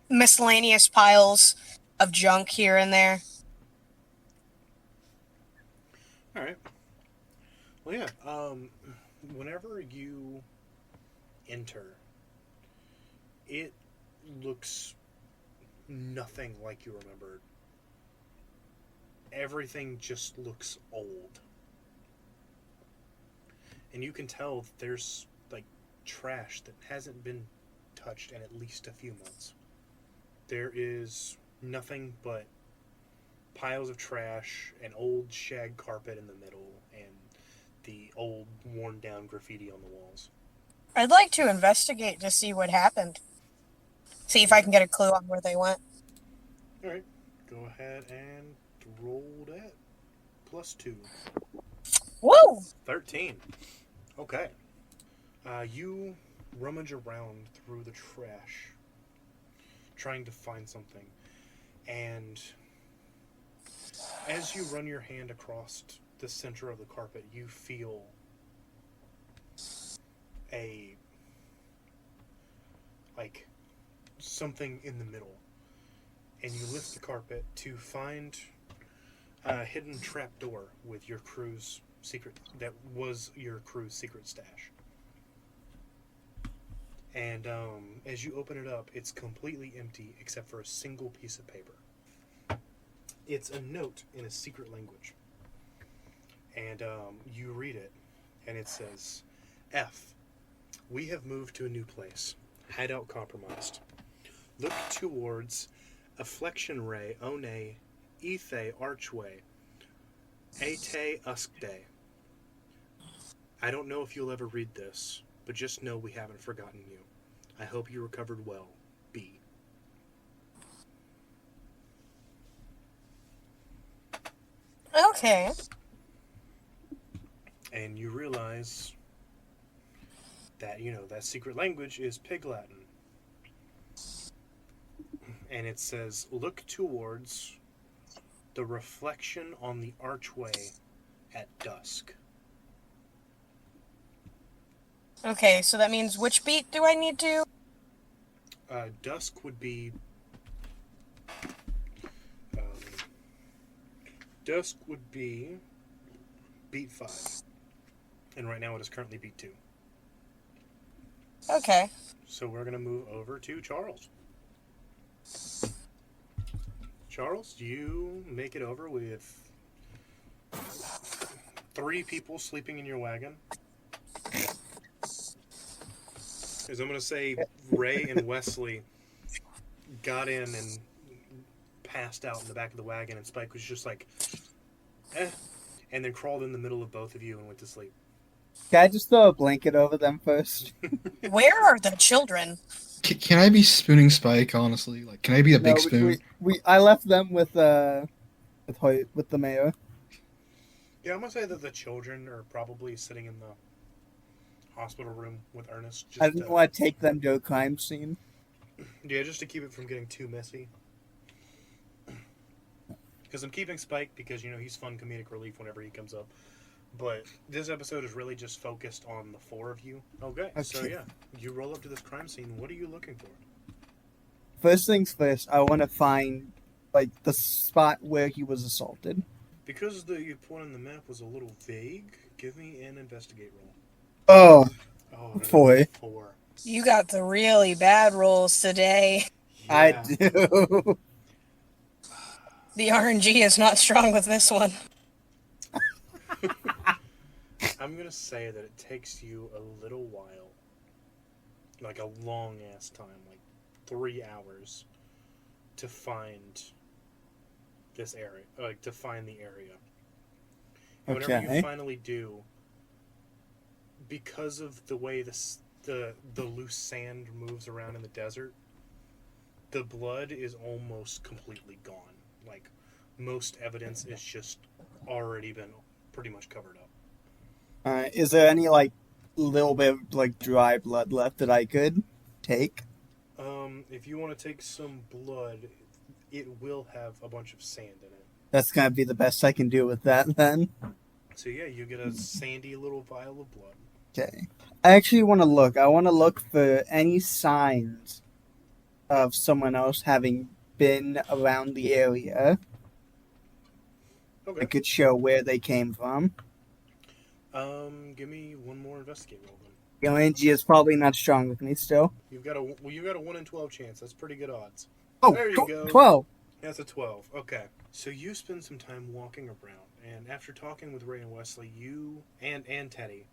miscellaneous piles of junk here and there. All right. Well, yeah. Whenever you enter, it looks nothing like you remembered. Everything just looks old. And you can tell there's like trash that hasn't been touched in at least a few months. There is nothing but piles of trash, an old shag carpet in the middle, and the old worn down graffiti on the walls. I'd like to investigate to see what happened. See if I can get a clue on where they went. Alright, go ahead and roll that. +2. Woo! 13. Okay. You rummage around through the trash, trying to find something. And as you run your hand across the center of the carpet, you feel something in the middle. And you lift the carpet to find a hidden trapdoor with your crew's secret, that was your crew's secret stash. And as you open it up, it's completely empty except for a single piece of paper. It's a note in a secret language. And you read it, and it says, F. We have moved to a new place. Hideout compromised. Look towards Afflection Ray, One, Ethe Archway, Ate Uskday. I don't know if you'll ever read this, but just know we haven't forgotten you. I hope you recovered well. B. Okay. And you realize that, that secret language is Pig Latin. And it says, look towards the reflection on the archway at dusk. Okay, so that means which beat do I need to? Dusk would be... dusk would be beat 5. And right now it is currently beat 2. Okay. So we're going to move over to Charles. Charles, you make it over with 3 people sleeping in your wagon. As I'm going to say, Ray and Wesley got in and passed out in the back of the wagon, and Spike was just like, and then crawled in the middle of both of you and went to sleep. Can I just throw a blanket over them first? Where are the children? Can I be spooning Spike, honestly? Like, can I be a big spoon? I left them with the mayor. Yeah, I'm going to say that the children are probably sitting in the hospital room with Ernest. I didn't want to take them to a crime scene. Yeah, just to keep it from getting too messy. Because I'm keeping Spike because, he's fun comedic relief whenever he comes up. But this episode is really just focused on the 4 of you. Okay, so yeah, you roll up to this crime scene. What are you looking for? First things first, I want to find, the spot where he was assaulted. Because the point on the map was a little vague, give me an investigate roll. Oh, Oh, 4. 4. You got the really bad rolls today. Yeah. I do. The RNG is not strong with this one. I'm going to say that it takes you a little while, like a long-ass time, like 3 hours, to find this area, to find the area. And whenever you finally do, because of the way the loose sand moves around in the desert, the blood is almost completely gone. Like, most evidence is just already been pretty much covered up. Is there any, little bit of, dry blood left that I could take? If you want to take some blood, it will have a bunch of sand in it. That's going to be the best I can do with that, then. So yeah, you get a sandy little vial of blood. Okay. I actually want to look. I want to look for any signs of someone else having been around the area. Okay. That could show where they came from. Give me one more investigate roll then. The RNG is probably not strong with me still. You've got a 1 in 12 chance. That's pretty good odds. Oh, There you go. 12. That's a 12. Okay. So you spend some time walking around, and after talking with Ray and Wesley, you and Teddy,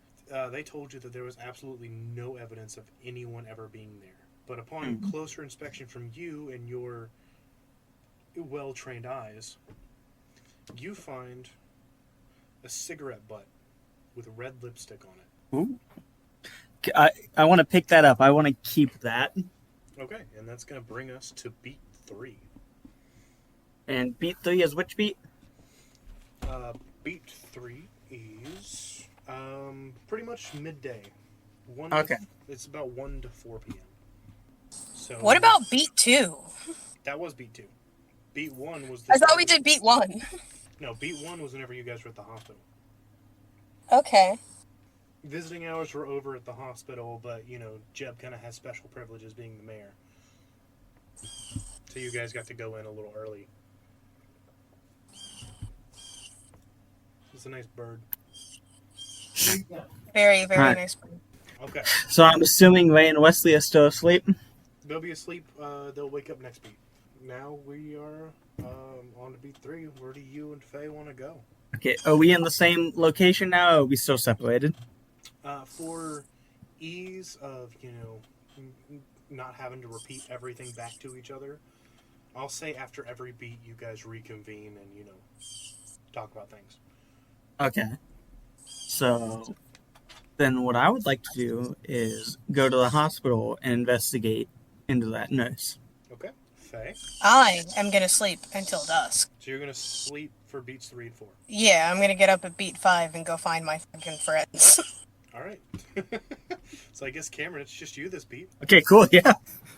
they told you that there was absolutely no evidence of anyone ever being there. But upon closer inspection from you and your well-trained eyes, you find a cigarette butt with red lipstick on it. Ooh. I want to pick that up. I want to keep that. Okay, and that's going to bring us to beat 3. And beat 3 is which beat? Beat 3 is pretty much midday. It's about 1 to 4 p.m. So What about beat 2? That was beat 2. Beat 1 was... I thought we did beat 1. No, beat 1 was whenever you guys were at the hospital. Okay. Visiting hours were over at the hospital, but, Jeb kind of has special privileges being the mayor. So you guys got to go in a little early. It's a nice bird. Very, very Alright. nice. Okay. So I'm assuming Ray and Wesley are still asleep. They'll be asleep. They'll wake up next beat. Now we are on to beat 3. Where do you and Faye want to go? Okay, are we in the same location now, or are we still separated? For ease of, not having to repeat everything back to each other, I'll say after every beat you guys reconvene and, talk about things. Okay. So, then what I would like to do is go to the hospital and investigate into that nurse. Okay. Faye? I am gonna sleep until dusk. So you're going to sleep for beats 3 and 4. Yeah, I'm gonna get up at beat 5 and go find my fucking friends. All right. So I guess, Cameron, it's just you this beat. Okay, cool, yeah.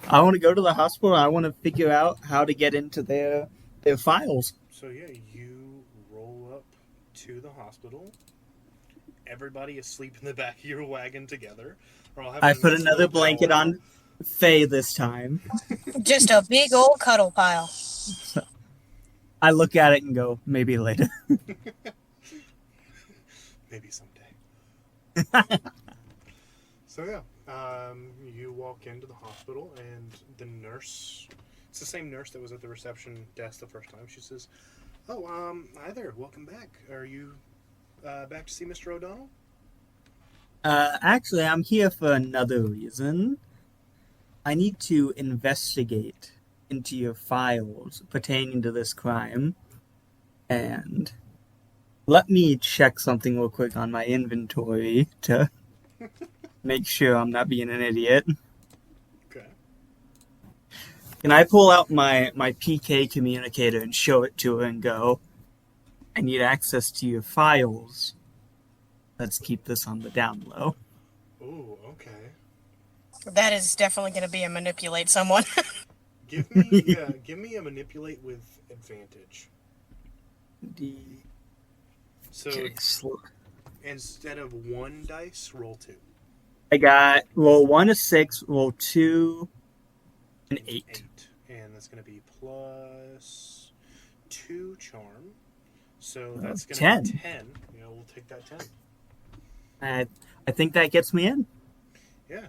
I want to go to the hospital. I want to figure out how to get into their files. So, yeah, you roll up to the hospital. Everybody is asleep in the back of your wagon together. I put another blanket on Faye this time. Just a big old cuddle pile. I look at it and go, maybe later. Maybe someday. So yeah, you walk into the hospital and the nurse, it's the same nurse that was at the reception desk the first time. She says, "Oh, hi there, welcome back. Are you back to see Mr. O'Donnell?" Actually, I'm here for another reason. I need to investigate into your files pertaining to this crime. And let me check something real quick on my inventory to make sure I'm not being an idiot. Okay. Can I pull out my PK communicator and show it to her and go, I need access to your files. Let's keep this on the down low. Ooh, okay. That is definitely gonna be a manipulate someone. Give me a manipulate with advantage. So Okay, instead of 1 dice, roll 2. I got roll 1 is 6, roll 2 an 8. And that's going to be plus 2 charm. So that's going to 10. be 10. Yeah, we'll take that 10. I think that gets me in. Yeah,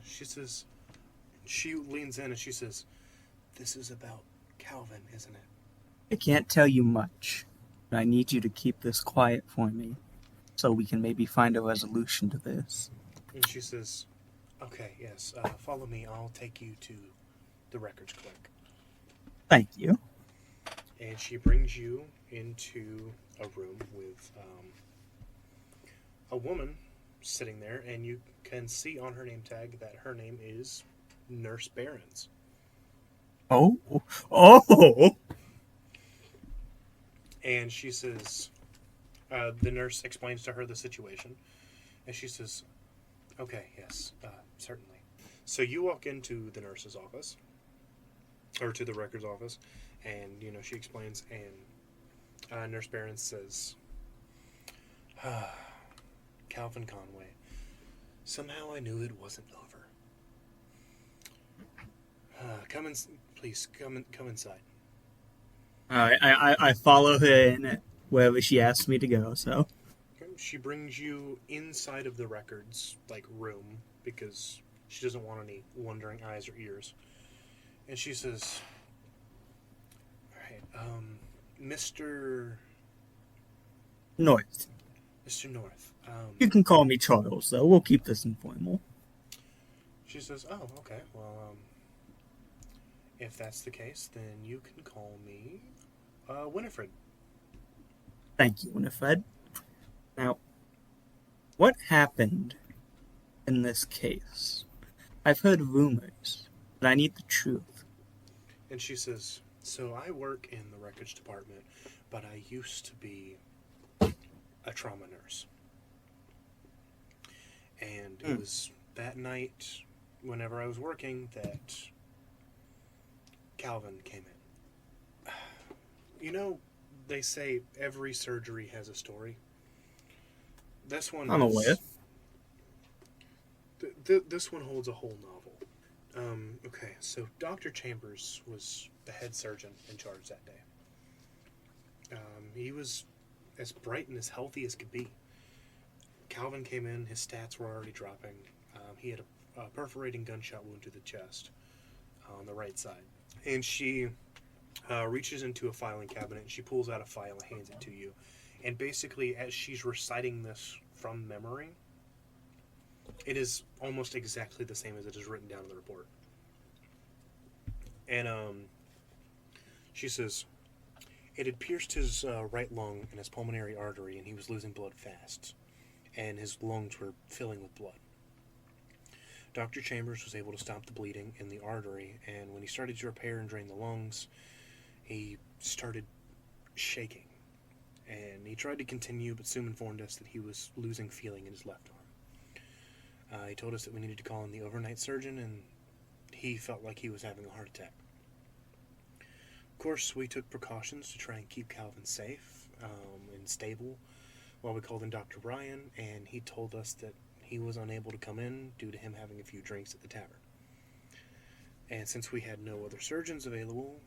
she leans in and she says, "This is about Calvin, isn't it?" I can't tell you much, but I need you to keep this quiet for me so we can maybe find a resolution to this. And she says, "Okay, yes, follow me. I'll take you to the records clerk." Thank you. And she brings you into a room with a woman sitting there, and you can see on her name tag that her name is Nurse Behrens. Oh! And she says, the nurse explains to her the situation, and she says, "Okay, yes, certainly." So you walk into the nurse's office, or to the records office, and, she explains, and Nurse Behrens says, "Calvin Conway, somehow I knew it wasn't over. Please, come inside." I follow her in wherever she asks me to go, so. Okay, she brings you inside of the records, room, because she doesn't want any wandering eyes or ears. And she says, "All right, Mr. North. North, You can call me Charles, though. We'll keep this informal. She says, "Oh, okay, well, if that's the case, then you can call me Winifred." Thank you, Winifred. Now, what happened in this case? I've heard rumors, but I need the truth. And she says, "So I work in the records department, but I used to be a trauma nurse. And it was that night, whenever I was working, that Calvin came in. They say every surgery has a story. This one I'm aware. This one holds a whole novel. Okay, so Dr. Chambers was the head surgeon in charge that day. He was as bright and as healthy as could be. Calvin came in, his stats were already dropping. He had a perforating gunshot wound to the chest on the right side. And she reaches into a filing cabinet, and she pulls out a file and hands it to you. And basically, as she's reciting this from memory, it is almost exactly the same as it is written down in the report. And she says, it had pierced his right lung and his pulmonary artery, and he was losing blood fast. And his lungs were filling with blood. Dr. Chambers was able to stop the bleeding in the artery, and when he started to repair and drain the lungs, he started shaking. And he tried to continue, but soon informed us that he was losing feeling in his left arm. He told us that we needed to call in the overnight surgeon, and he felt like he was having a heart attack. Of course, we took precautions to try and keep Calvin safe and stable while we called in Dr. Ryan, and he told us that he was unable to come in due to him having a few drinks at the tavern. And since we had no other surgeons available,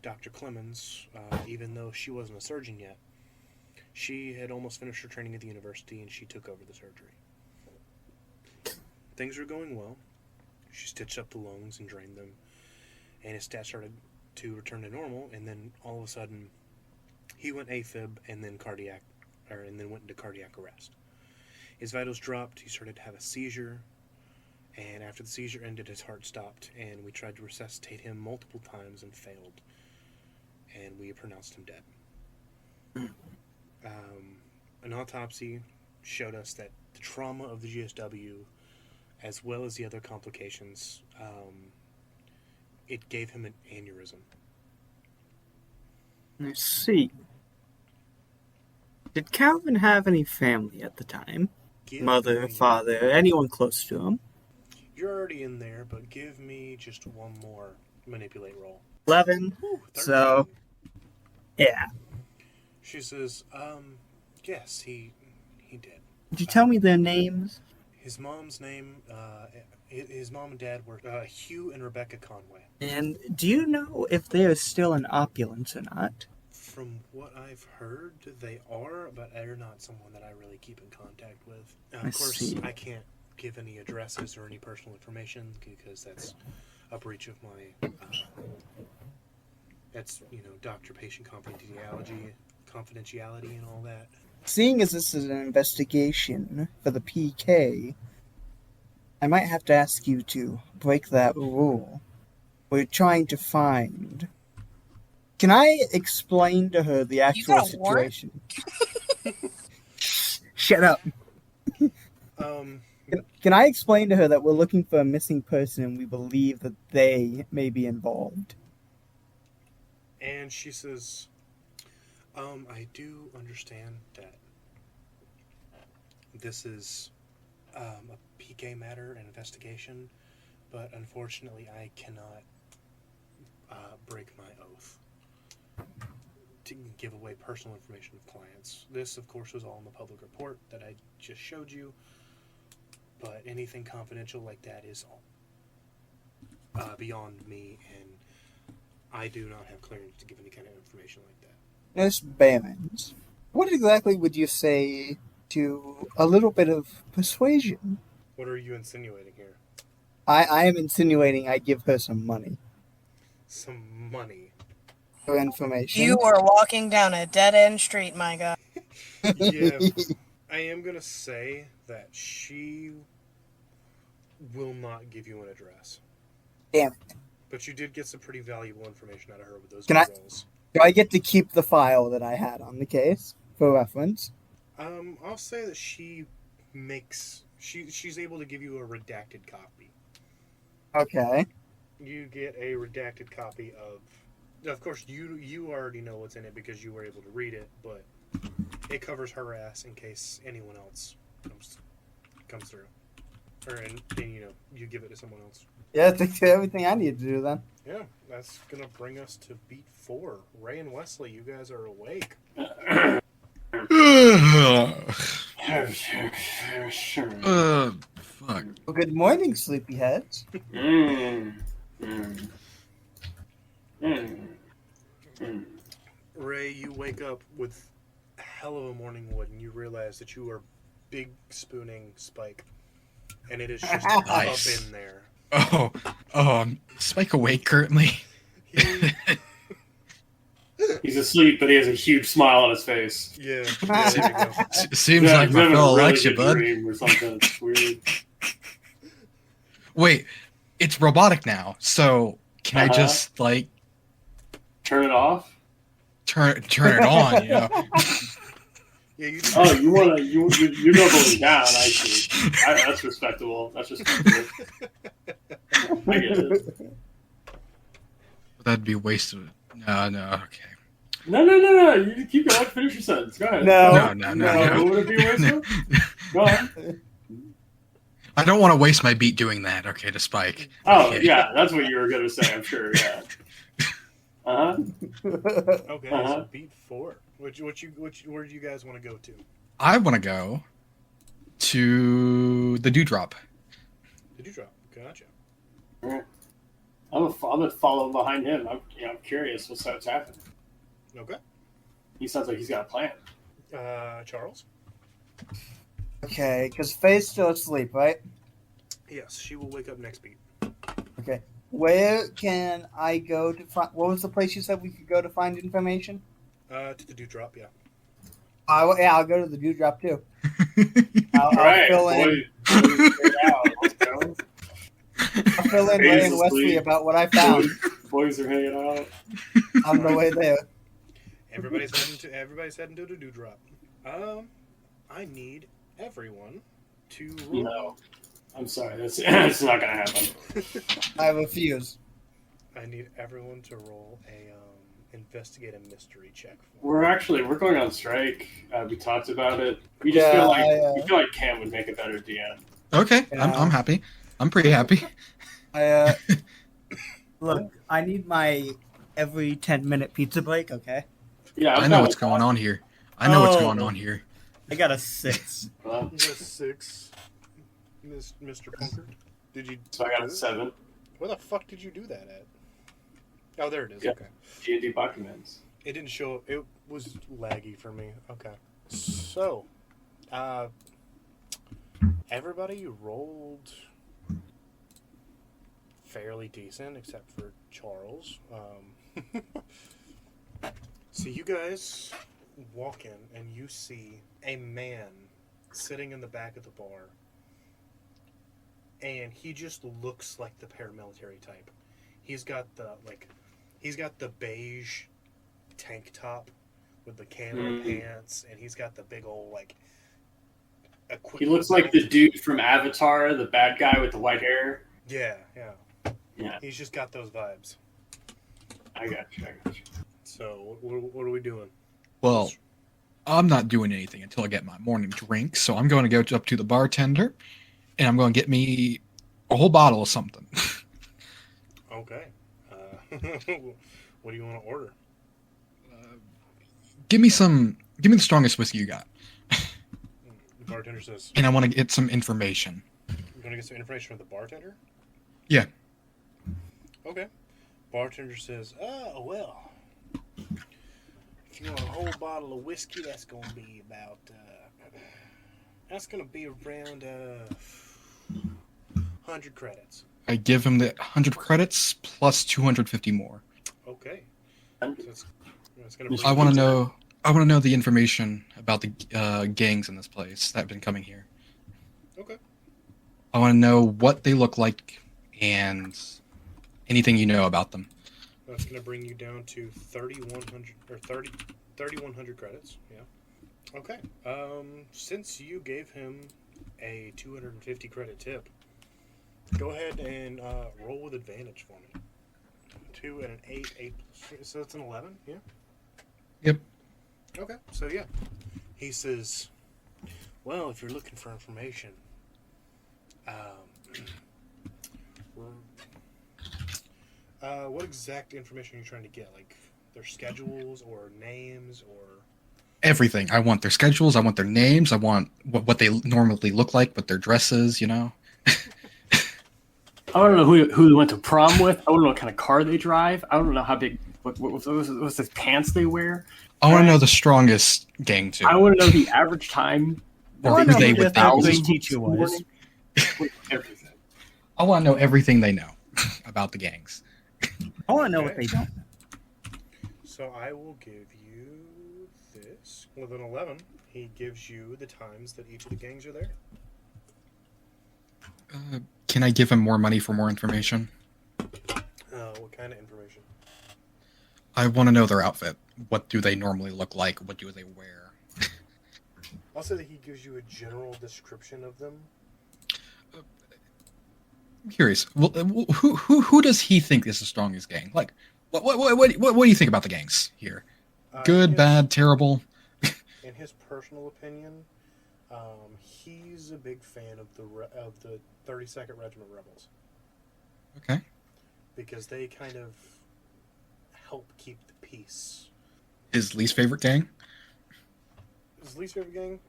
Dr. Clemens, even though she wasn't a surgeon yet, she had almost finished her training at the university, and she took over the surgery. Things were going well. She stitched up the lungs and drained them, and his stats started to return to normal, and then all of a sudden, he went AFib and then went into cardiac arrest. His vitals dropped, he started to have a seizure, and after the seizure ended, his heart stopped, and we tried to resuscitate him multiple times and failed, and we pronounced him dead. An autopsy showed us that the trauma of the GSW, as well as the other complications, it gave him an aneurysm. I see. Did Calvin have any family at the time? Mother, father, anyone close to him? You're already in there, but give me just one more manipulate roll. 11. Ooh, 13. So, yeah. She says, yes, he did. Did you tell me their names? His mom's name, his mom and dad were Hugh and Rebecca Conway. And do you know if they are still in opulence or not? From what I've heard, they are, but they're not someone that I really keep in contact with. Of course, I can't give any addresses or any personal information because that's a breach of my, doctor-patient confidentiality and all that. Seeing as this is an investigation for the PK, I might have to ask you to break that rule. We're trying to find... Can I explain to her the actual situation? Shut up. Can I explain to her that we're looking for a missing person and we believe that they may be involved? And she says, I do understand that this is a PK matter, an investigation, but unfortunately I cannot break my oath to give away personal information of clients. This, of course, was all in the public report that I just showed you, but anything confidential like that is beyond me, and I do not have clearance to give any kind of information like that. Miss Behrens, what exactly would you say to a little bit of persuasion? What are you insinuating here? I am insinuating I give her some money. Some money? For information. You are walking down a dead-end street, my God. Yeah, I am going to say that she will not give you an address. Damn it. But you did get some pretty valuable information out of her with those rolls. Do I get to keep the file that I had on the case for reference? I'll say that she makes... She's able to give you a redacted copy. Okay. You get a redacted copy of... Of course, you already know what's in it because you were able to read it, but it covers her ass in case anyone else comes through. Or, and you give it to someone else. Yeah, that's everything I need to do then. Yeah, that's going to bring us to beat 4. Ray and Wesley, you guys are awake. Fuck. Well, good morning, sleepyheads. Ray, you wake up with hell of a morning wood, and you realize that you are big spooning Spike, and it is just Nice. up in there. Spike awake currently. He, He's asleep, but he has a huge smile on his face. yeah, there you go. Seems like he's my having a fellow really likes you, good bud. dream or something. It's weird. Wait, it's robotic now, so can I Uh-huh. just like Turn it off. turn it on? You know? Yeah, you Oh, you're doubling down. I see. That's respectable. That's respectable. I get it. That'd be wasted. No, okay. No. You keep going. Finish your sentence. Go ahead. No. What would it be wasted? Go ahead. I don't want to waste my beat doing that. Okay, to Spike. Oh, Okay. yeah. That's what you were going to say, I'm sure. Yeah. Uh-huh. okay? Uh-huh. So beat 4. Where do you guys want to go to? I want to go to the Dewdrop. The Dewdrop. Gotcha. All right. I'm gonna follow behind him. I'm curious what's happening. Okay. He sounds like he's got a plan. Charles. Okay, because Faye's still asleep, right? Yes, she will wake up next beat. Okay. Where can I go to find... What was the place you said we could go to find information? To the Dewdrop. Yeah. I'll go to the Dewdrop, too. All right, I'll fill in, Let's go. I'll fill in Ray and Wesley about what I found Boys are hanging out. on the way there. Everybody's heading to the Dewdrop. I need everyone to roll. No, I'm sorry. That's not gonna happen. I refuse. I need everyone to roll a investigate a mystery check. We're going on strike. We talked about it. We just feel like Cam would make a better DM. Okay, Yeah. I'm happy. I'm pretty happy. Look, I need my every 10-minute pizza break, okay? Yeah, I know what's going on here. I got a 6. You got 6, Mr. Punkard. Did you? So I got a 7. Where the fuck did you do that at? Oh, there it is. Yeah. Okay. D&D documents. It didn't show up. It was laggy for me. Okay. So, everybody rolled fairly decent except for Charles. So you guys walk in and you see a man sitting in the back of the bar, and he just looks like the paramilitary type. He's got the beige tank top with the camo pants, and he's got the big old He looks like the dude from Avatar, the bad guy with the white hair. Yeah. Yeah, He's just got those vibes. I got you. So what are we doing? Well, I'm not doing anything until I get my morning drink, so I'm going to go up to the bartender, and I'm going to get me a whole bottle of something. Okay. What do you want to order? Give me the strongest whiskey you got, The bartender says, and I want to get some information. "You want to get some information from the bartender?" Yeah. Okay. Bartender says, well, if you want a whole bottle of whiskey, that's going to be about, around 100 credits. I give him the 100 credits plus 250 more. Okay. So it's going to I want to know the information about the gangs in this place that have been coming here. Okay. I want to know what they look like and anything you know about them. That's going to bring you down to 3,100 credits. Yeah. Okay. Since you gave him a 250 credit tip, go ahead and roll with advantage for me. 2 and an 8, so it's an 11. Yeah. Yep. Okay. So yeah, he says, "Well, if you're looking for information, what exact information are you trying to get? Like their schedules or names or?" Everything. I want their schedules. I want their names. I want what they normally look like, what their dresses, you know. I want to know who they went to prom with. I want to know what kind of car they drive. I want to know how big what's the pants they wear? I want to know the strongest gang too. I want to know the average time. I want to know They who would the think English is- teacher was. Everything. I want to know everything they know about the gangs. I want to know what they don't. So I will give you this. With an 11, he gives you the times that each of the gangs are there. Can I give him more money for more information? What kind of information? I want to know their outfit. What do they normally look like? What do they wear? I'll say that he gives you a general description of them. I'm curious. Well, who does he think is the strongest gang? Like, what do you think about the gangs here? Good, In bad, terrible? In his personal opinion, he's a big fan of the 32nd Regiment Rebels Okay. because they kind of help keep the peace. His least favorite gang? His least favorite gang,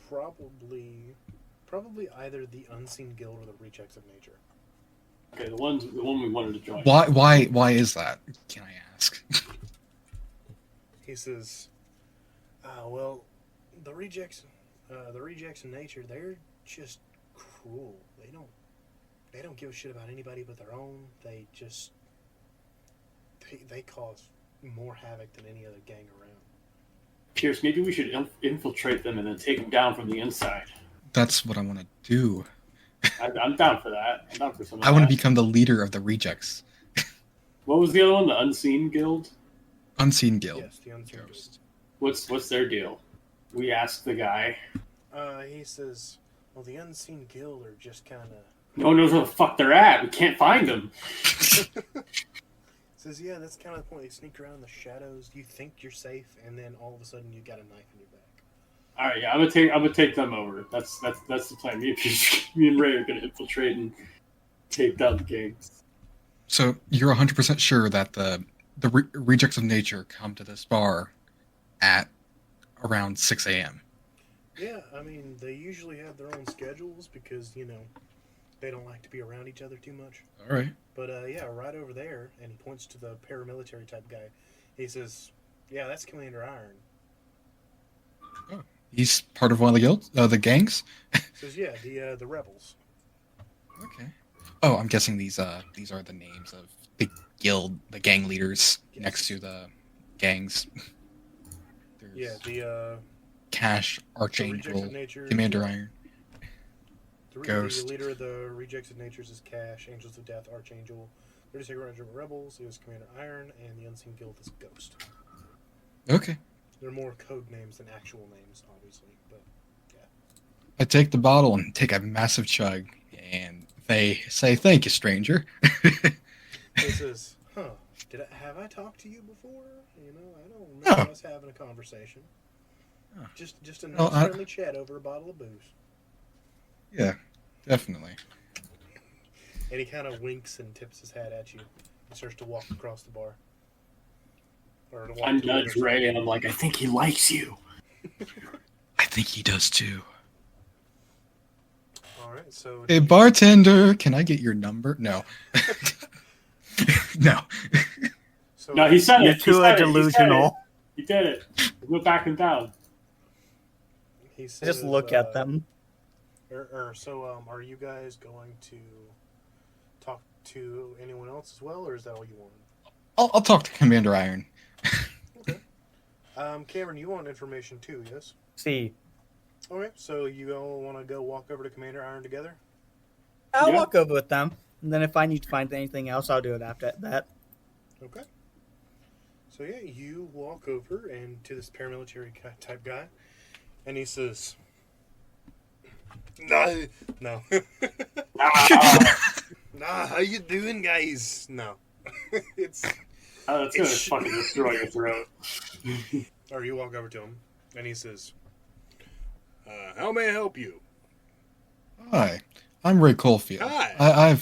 probably either the Unseen Guild or the Rejects of Nature. Okay, the one we wanted to join. Why is that? Can I ask? He says, "Well, the Rejects of Nature, they're just cruel. They don't give a shit about anybody but their own. They just they cause more havoc than any other gang around." Pierce, maybe we should infiltrate them and then take them down from the inside. That's what I want to do. I'm down for that. I'm down for some of I want to that. become the leader of the rejects. What was the other one? The Unseen Guild? Unseen Guild. Yes, the Unseen Ghost. What's their deal? We asked the guy. He says, "Well, the Unseen Guild are just kind of." No one knows where the fuck they're at. We can't find them. Says, "Yeah, that's kind of the point. They sneak around in the shadows. You think you're safe, and then all of a sudden you got a knife in your back." All right, yeah, I'm gonna take them over. That's the plan. Me and Ray are gonna infiltrate and take down the gangs. So you're 100% sure that the rejects of nature come to this bar at around 6 a.m. Yeah, I mean, they usually have their own schedules because, they don't like to be around each other too much. All right. But, yeah, right over there, and he points to the paramilitary type guy. He says, "Yeah, that's Commander Iron." He's part of one of the guilds, the gangs. Says, "Yeah, the rebels." Okay. Oh, I'm guessing these are the names of the guild, the gang leaders Yes. next to the gangs. There's Yeah, the Cash, Rejects Archangel, of Nature. Commander Iron. The Ghost. leader of the Rejects of Natures is Cash, Angels of Death, Archangel. 32nd Regiment Rebels is Commander Iron, and the Unseen Guild is Ghost. Okay. They're more code names than actual names, obviously, but yeah. I take the bottle and take a massive chug, and they say, "Thank you, stranger." He says, have I talked to you before? I don't remember us having a conversation. Oh. Just a nice Oh, friendly chat over a bottle of booze." Yeah, definitely. And he kind of winks and tips his hat at you. He starts to walk across the bar. Or to walk I to the nudge other Ray side. and I'm like, I think he likes you. I think he does too. Alright, so... Hey, bartender, can I get your number? No. No. So, No, he said You're it. too delusional. He did it. We're backing down. he says, Just look at them. So, are you guys going to talk to anyone else as well, or is that all you want? I'll talk to Commander Iron. Okay. Cameron, you want information too, yes? See, Okay, so you all want to go walk over to Commander Iron together? I'll Yeah. walk over with them, and then if I need to find anything else, I'll do it after that. Okay. So yeah, you walk over and to this paramilitary type guy, and he says, "No, no, nah. How you doing, guys? No, it's." Oh, that's gonna It's- fucking destroy your throat. Or you walk over to him, and he says, "How may I help you?" Hi, I'm Ray Colefield. Hi.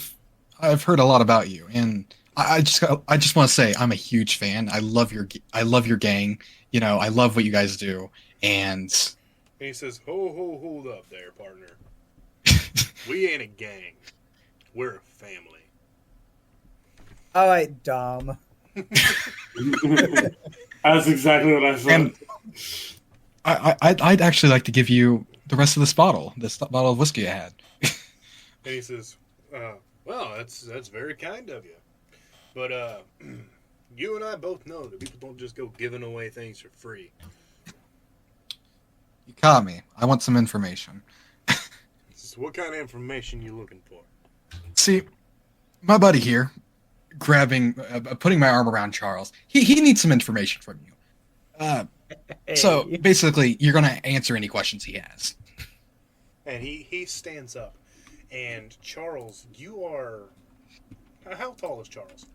I've heard a lot about you, and I just want to say I'm a huge fan. I love your gang. I love what you guys do, and And he says, hold up there, partner. We ain't a gang. We're a family." All right, Dom. That's exactly what I thought. And I'd actually like to give you the rest of this bottle of whiskey I had. And he says, well, that's very kind of you. But you and I both know that people don't just go giving away things for free. You caught me. I want some information. So what kind of information you looking for? See, my buddy here, putting my arm around Charles, he needs some information from you. So basically, you're going to answer any questions he has. And he stands up. And Charles, you are... How tall is Charles?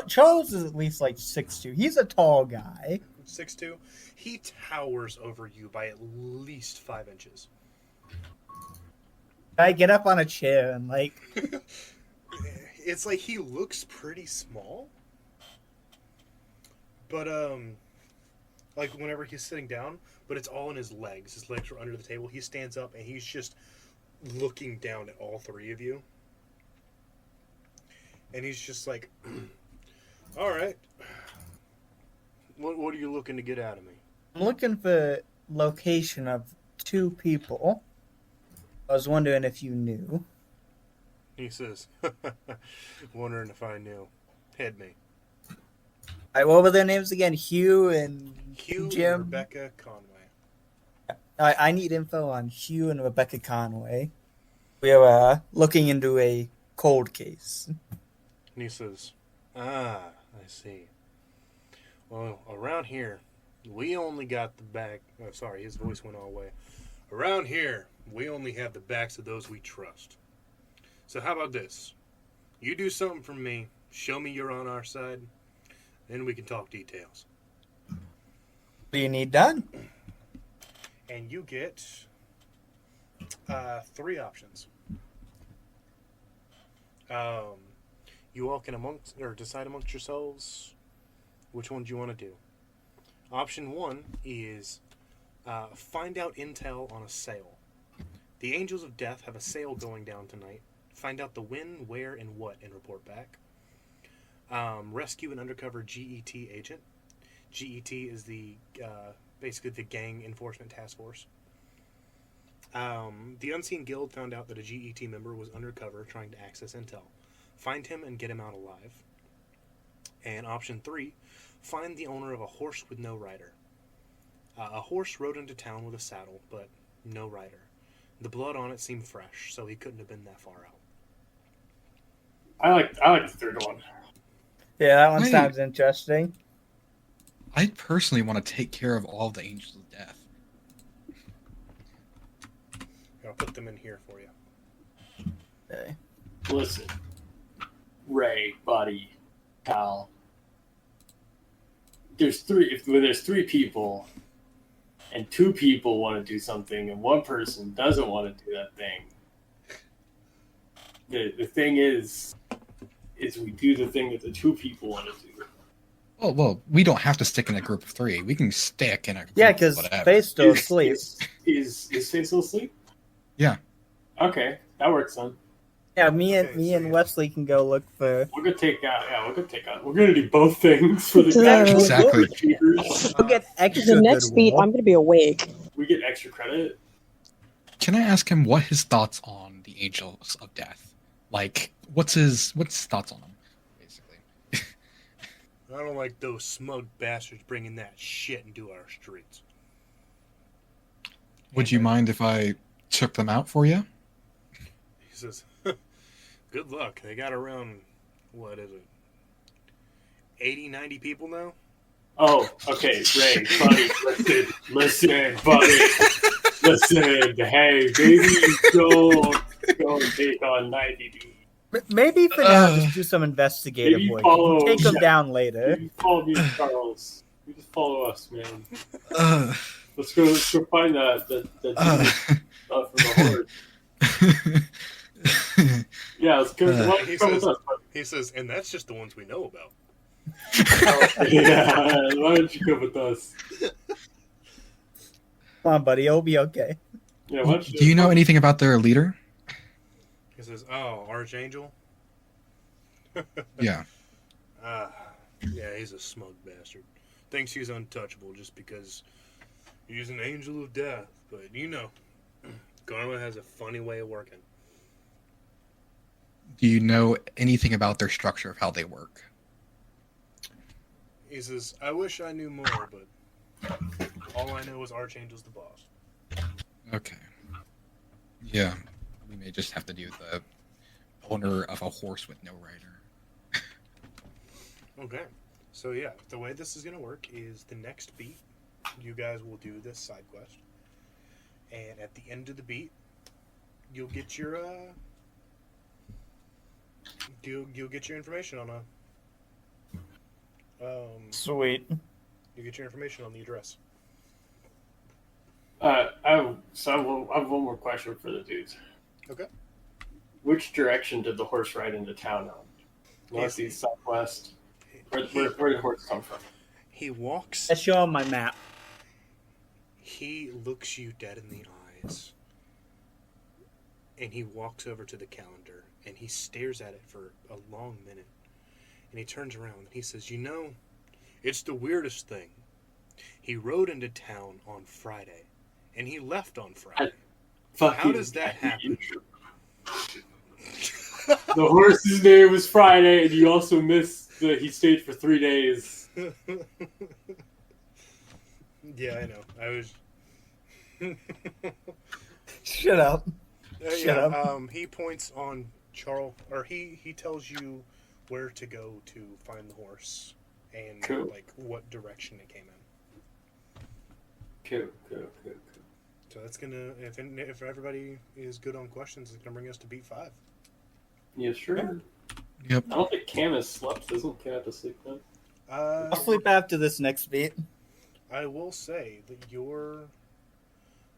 Charles is at least like 6'2". He's a tall guy. 6'2"? He towers over you by at least 5 inches. I get up on a chair and like... It's like he looks pretty small. But, like whenever he's sitting down, but it's all in his legs. His legs are under the table. He stands up and he's just looking down at all three of you. And he's just like, all right. What are you looking to get out of me? I'm looking for location of 2 people. I was wondering if you knew. He says, wondering if I knew. Hit me. All right, what were their names again? Hugh and Hugh Jim? and Rebecca Conway. I need info on Hugh and Rebecca Conway. We are looking into a cold case. And he says, I see. Well, around here, we only got the back... Oh, sorry, his voice went all the way. Around here, we only have the backs of those we trust. So how about this? You do something for me, show me you're on our side, then we can talk details. What do you need done? And you get 3 options. You all can decide amongst yourselves which ones you want to do. Option 1 is find out intel on a sale. The Angels of Death have a sale going down tonight. Find out the when, where, and what, and report back. Rescue an undercover GET agent. GET is the basically the gang enforcement task force. The Unseen Guild found out that a GET member was undercover trying to access intel. Find him and get him out alive. And option 3, find the owner of a horse with no rider. A horse rode into town with a saddle, but no rider. The blood on it seemed fresh, so he couldn't have been that far out. I like the third one. Yeah, that one Wait. sounds interesting. I personally want to take care of all of the Angels of Death. I'll put them in here for you. Okay. Listen, Ray, buddy, Cal. There's 3 people, and 2 people want to do something, and 1 person doesn't want to do that thing. The thing is we do the thing that the 2 people want to do. Well, we don't have to stick in a group of 3. We can stick in a group Yeah, of because whatever. Faye's still asleep. Is Faye still asleep? Yeah. Okay, that works then. Yeah, me Okay, and Wesley can go look for. We're gonna take out. Yeah, we're gonna do both things for the Exactly. achievers. We'll get extra. The next beat, goodwill. I'm going to be awake. We get extra credit. Can I ask him what his thoughts on the Angels of Death? Like, what's his thoughts on them, basically? I don't like those smug bastards bringing that shit into our streets. Would you mind if I took them out for you? He says, good luck. They got around, what is it, 80, 90 people now? Oh, okay, Ray, buddy, listen, buddy, listen. Hey, baby, go and take on 90 dude. Maybe for now, just do some investigative maybe work. follow- Take them yeah. down later. You follow me, Charles. You just follow us, man. Uh, Let's go find that stuff from the horse. Yeah, let's go. He Come says- with us, buddy. He says, and that's just the ones we know about. Yeah, why don't you come with us? Come on, buddy. It'll be okay. Yeah, why don't you do you know anything about their leader? He says, oh, Archangel? Yeah. Yeah, he's a smug bastard. Thinks he's untouchable just because he's an angel of death. But you know, Karma has a funny way of working. Do you know anything about their structure of how they work? He says, I wish I knew more, but all I know is Archangel's the boss. Okay. Yeah, we may just have to do the owner of a horse with no rider. Okay. So yeah, the way this is going to work is the next beat, you guys will do this side quest. And at the end of the beat, you'll get your you'll get your information on Sweet. you get your information on the address. I have one more question for the dudes. Okay. Which direction did the horse ride into town on? Northeast, southwest? Where did the horse come from? He walks. Let's show him my map. He looks you dead in the eyes. And he walks over to the calendar and he stares at it for a long minute. And he turns around and he says, you know, it's the weirdest thing. He rode into town on Friday and he left on Friday. How does that happen? The horse's name was Friday, and you also missed that he stayed for 3 days. Yeah, I know. I was. Shut up. Shut up. He points on Charles, or he tells you where to go to find the horse and Cool. like what direction it came in. Cool. So that's gonna if everybody is good on questions, it's gonna bring us to beat 5. Yeah, sure. Yep. I don't think Cam has slept. Doesn't Cam have to sleep then? I'll sleep after this next beat. I will say that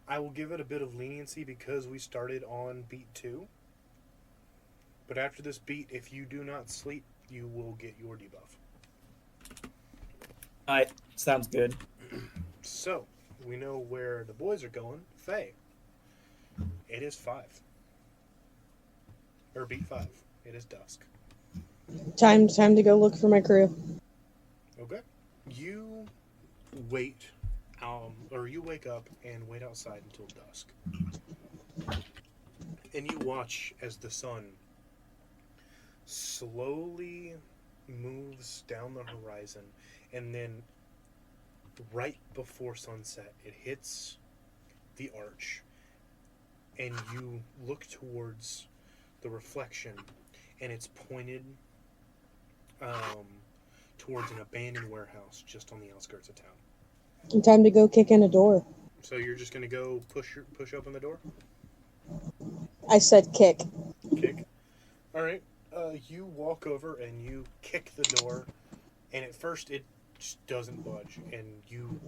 I will give it a bit of leniency because we started on beat 2. But after this beat, if you do not sleep, you will get your debuff. Alright, sounds good. So, we know where the boys are going. Faye. It is 5. Or beat 5. It is dusk. Time to go look for my crew. Okay. You wait, or you wake up and wait outside until dusk. And you watch as the sun slowly moves down the horizon, and then right before sunset, it hits the arch, and you look towards the reflection, and it's pointed towards an abandoned warehouse just on the outskirts of town. Time to go kick in a door. So you're just gonna go push open the door? I said kick. Kick. All right. You walk over and you kick the door, and at first it just doesn't budge, and you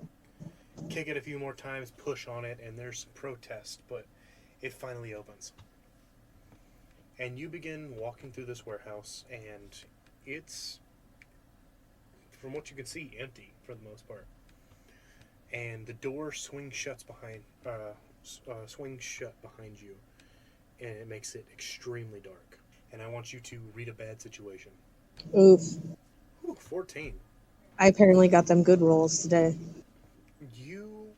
kick it a few more times, push on it, and there's some protest, but it finally opens. And you begin walking through this warehouse, and it's, from what you can see, empty for the most part. And the door swings shut behind you, and it makes it extremely dark. And I want you to read a bad situation. Oof. Ooh, 14. I apparently got them good rolls today. You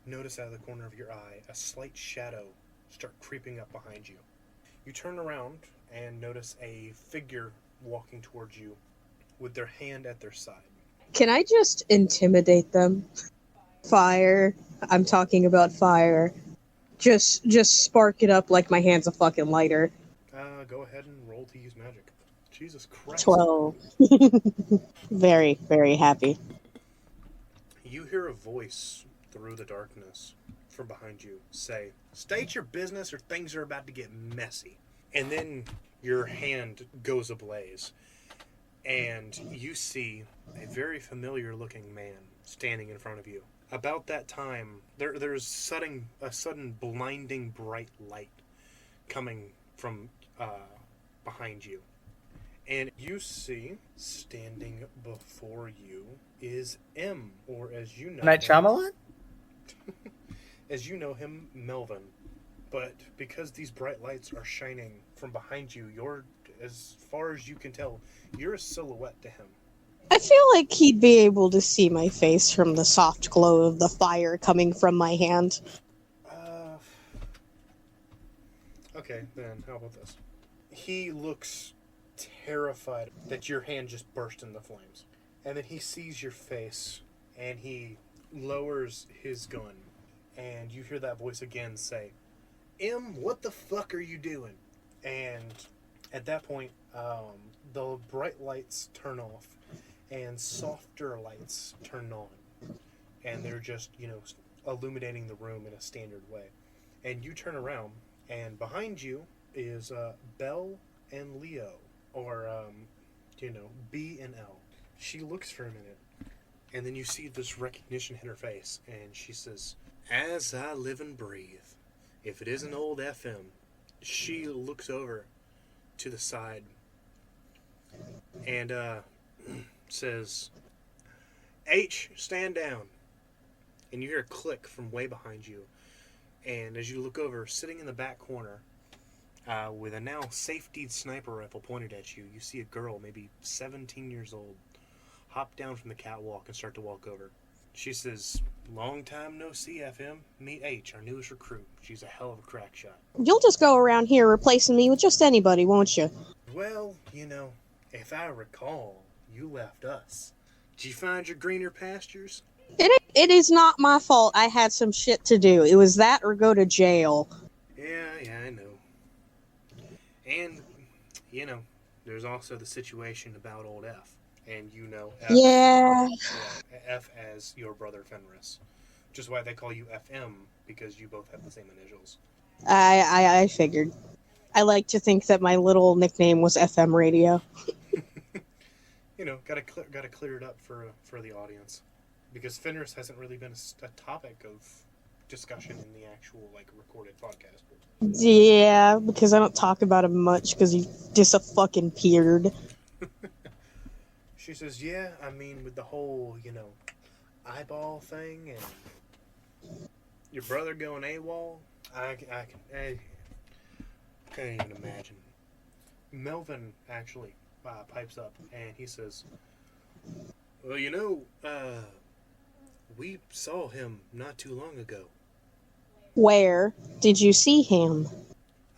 notice out of the corner of your eye a slight shadow start creeping up behind you. You turn around and notice a figure walking towards you with their hand at their side. Can I just intimidate them? Fire. I'm talking about fire. Just spark it up like my hand's a fucking lighter. Go ahead and roll to use magic. Jesus Christ. 12. Very, very happy. You hear a voice through the darkness from behind you say, "State your business or things are about to get messy." And then your hand goes ablaze. And you see a very familiar looking man standing in front of you. About that time, there's a sudden blinding bright light coming from behind you. And you see, standing before you is M, or as you know Night Shyamalan? as you know him, Melvin. But because these bright lights are shining from behind you, you're, as far as you can tell, you're a silhouette to him. I feel like he'd be able to see my face from the soft glow of the fire coming from my hand. Okay, then how about this? He looks terrified that your hand just burst into flames. And then he sees your face, and he lowers his gun. And you hear that voice again say, "M, what the fuck are you doing?" And at that point, the bright lights turn off, and softer lights turn on. And they're just, illuminating the room in a standard way. And you turn around, and behind you is Belle and Leo, or, B and L. She looks for a minute, and then you see this recognition hit her face, and she says, "As I live and breathe, if it isn't old FM." She looks over to the side and says, "H, stand down." And you hear a click from way behind you. And as you look over, sitting in the back corner, with a now safety sniper rifle pointed at you, you see a girl, maybe 17 years old, hop down from the catwalk and start to walk over. She says, "Long time no see, FM. Meet H, our newest recruit. She's a hell of a crack shot." You'll just go around here replacing me with just anybody, won't you? "Well, if I recall, you left us. Did you find your greener pastures?" It is not my fault. I had some shit to do. It was that or go to jail. Yeah, I know. And, there's also the situation about old F. And F, Yeah. F as your brother Fenris. Which is why they call you FM, because you both have the same initials. I figured. I like to think that my little nickname was FM radio. Gotta clear it up for the audience. Because Fenris hasn't really been a topic of discussion in the actual, recorded podcast. Yeah, because I don't talk about him much because he disappeared. She says, "Yeah, with the whole, eyeball thing and your brother going AWOL, I can't even imagine." Melvin actually pipes up and he says, "Well, we saw him not too long ago. Where did you see him?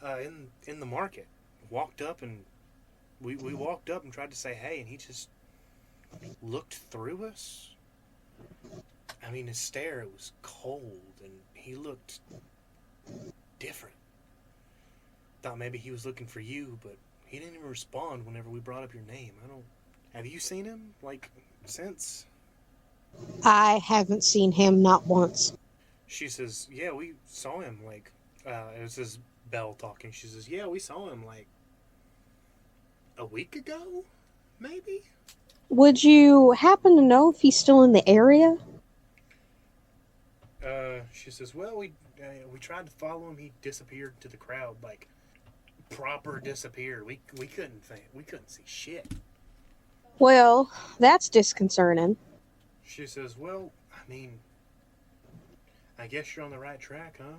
In the market. Walked up and we walked up and tried to say hey, and he just looked through us. His stare was cold, and he looked different. Thought maybe he was looking for you, but he didn't even respond whenever we brought up your name. Have you seen him, since?" I haven't seen him not once. She says, "Yeah, we saw him, it was Belle talking. She says, "Yeah, we saw him, a week ago, maybe?" Would you happen to know if he's still in the area? She says, "Well, we tried to follow him. He disappeared to the crowd, proper disappeared. We couldn't see shit." Well, that's disconcerting. She says, "Well, I guess you're on the right track, huh?"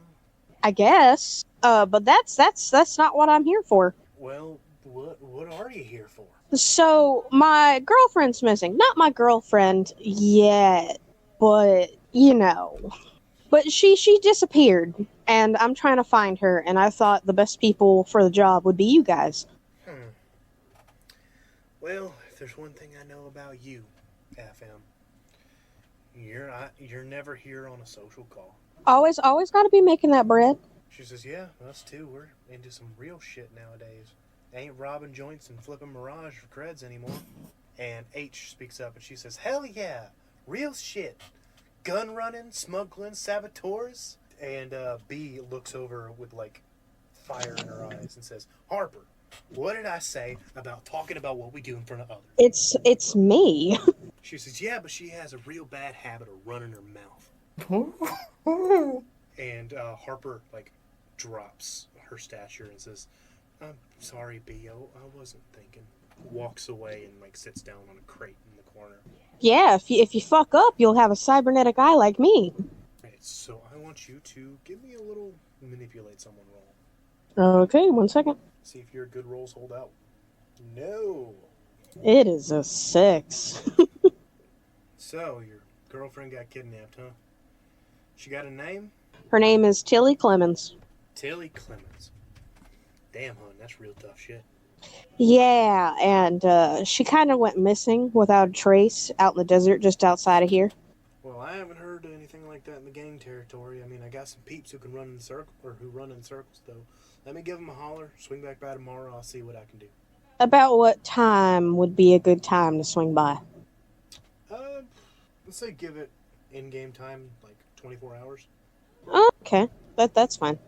I guess. But that's not what I'm here for. "Well, what are you here for?" So, my girlfriend's missing. Not my girlfriend yet, but, But she disappeared, and I'm trying to find her, and I thought the best people for the job would be you guys. Well, if there's one thing I know about you, FM, you're never here on a social call. Always gotta be making that bread. She says, "Yeah, us too. We're into some real shit nowadays. Ain't robbing joints and flipping Mirage for creds anymore." And H speaks up and she says, "Hell yeah, real shit. Gun running, smuggling, saboteurs." And B looks over with fire in her eyes and says, "Harper, what did I say about talking about what we do in front of others?" It's me. She says, "Yeah, but she has a real bad habit of running her mouth." And Harper drops her stature and says, "I'm sorry, B. I wasn't thinking." Walks away and sits down on a crate in the corner. Yeah, if you fuck up, you'll have a cybernetic eye like me. Right, so I want you to give me a little manipulate someone roll. Okay, 1 second. See if your good rolls hold out. No. It is a 6. So, your girlfriend got kidnapped, huh? She got a name? Her name is Tillie Clemens. Tillie Clemens. Damn, hon, that's real tough shit. Yeah, and she kind of went missing without a trace out in the desert just outside of here. Well, I haven't heard anything like that in the gang territory. I mean, I got some peeps who can run in circle or who run in circles, though. Let me give them a holler. Swing back by tomorrow. I'll see what I can do. About what time would be a good time to swing by? Let's say give it in-game time, like 24 hours. Okay, that's fine.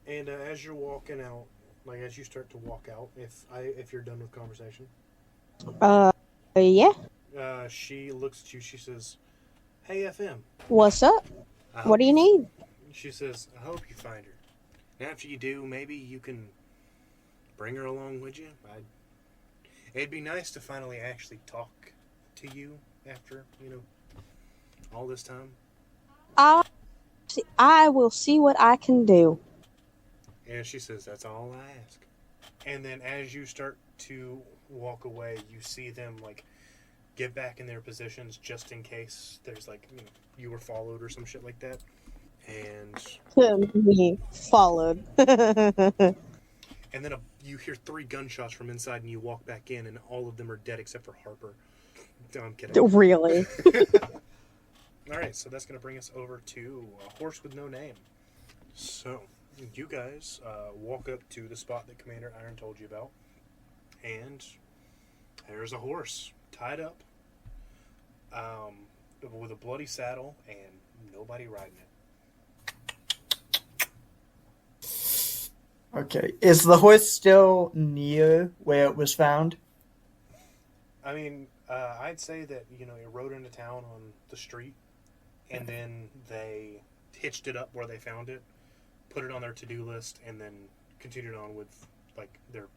And as you're walking out, like as you start to walk out, if you're done with conversation, Yeah. She looks at you. She says, "Hey, FM. What's up? What do you need? She says, "I hope you find her. And after you do, maybe you can bring her along with you. It'd be nice to finally actually talk to you after all this time." I will see what I can do. And she says, "That's all I ask." And then as you start to walk away, you see them like get back in their positions just in case there's like you were followed or some shit like that. And Me followed. and then you hear 3 gunshots from inside, and you walk back in, and all of them are dead except for Harper. No, I'm kidding. Really? All right, so that's going to bring us over to a horse with no name. So, you guys walk up to the spot that Commander Iron told you about, and there's a horse tied up with a bloody saddle and nobody riding it. Okay. Is the horse still near where it was found? I mean, I'd say that, it rode into town on the street, and then they hitched it up where they found it, put it on their to-do list, and then continued on with, like, their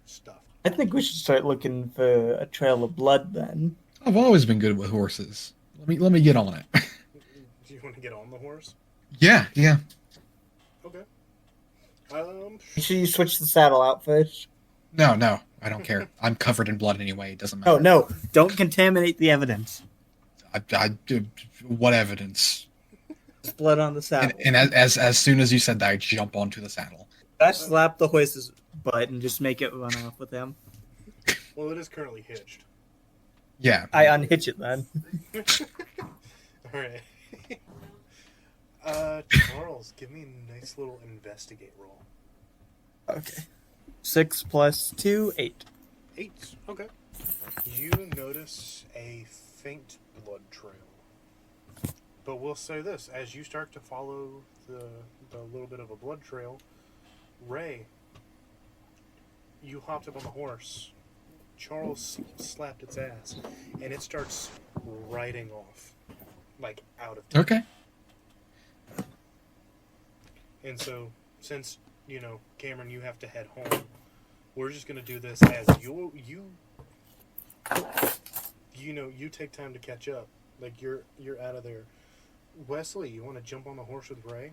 stuff. I think we should start looking for a trail of blood then. I've always been good with horses. Let me get on it. Do you want to get on the horse? Yeah. Okay. Make sure you switch the saddle out first. No, I don't care. I'm covered in blood anyway. It doesn't matter. Oh, no. Don't contaminate the evidence. I what evidence? There's blood on the saddle. And as soon as you said that, I jump onto the saddle. I slap the horse's butt and just make it run off with him. Well, it is currently hitched. Yeah. I unhitch it then. All right. Charles, give me a nice little investigate roll. Okay. 6 + 2, 8. 8. Okay. You notice a faint blood trail. But we'll say this, as you start to follow the little bit of a blood trail, Ray, you hopped up on the horse. Charles slapped its ass, and it starts riding off, like out of town. Okay. And so, since Cameron, you have to head home, we're just gonna do this as you take time to catch up. Like you're out of there. Wesley, you want to jump on the horse with Ray?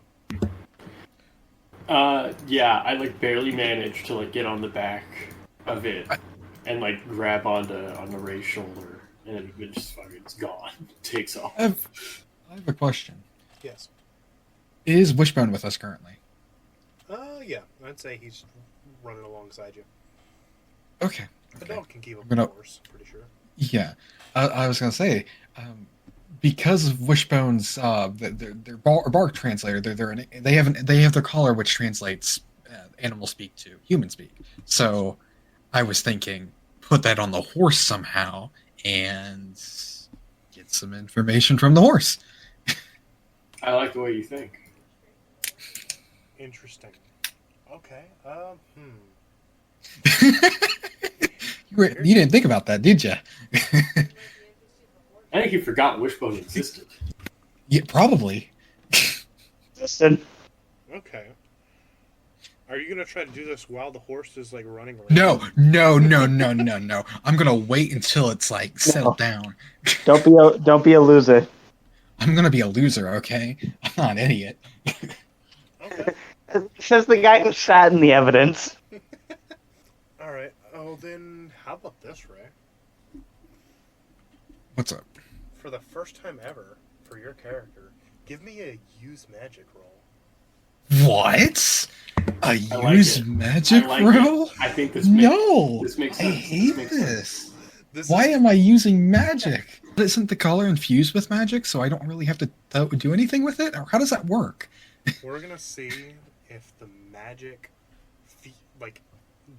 Yeah, I barely managed to get on the back of it and grab onto Ray's shoulder, and it just fucking it's gone. Takes off. I have a question. Yes. Is Wishbone with us currently? Yeah, I'd say he's running alongside you. Okay. The dog can keep up I'm with gonna- the horse, pretty sure. Yeah, I was gonna say, because of Wishbone's their bark translator, they have their collar which translates animal speak to human speak. So I was thinking, put that on the horse somehow and get some information from the horse. I like the way you think. Interesting. Okay. You didn't think about that, did you? I think you forgot Wishbone existed. Yeah, probably. Listen. Okay. Are you gonna try to do this while the horse is running around? No. I'm gonna wait until it's settled down. Don't be a loser. I'm gonna be a loser, okay? I'm not an idiot. Okay. Says the guy who sat in the evidence. All right. Oh, then how about this, Ray? What's up? For the first time ever, for your character, give me a use magic roll. What? A like use it. magic I like roll? it. I think this No! makes I sense. hate makes this. This Why is, am I using magic? Isn't the color infused with magic, so I don't really have to do anything with it? Or how does that work? we're gonna see if the magic, like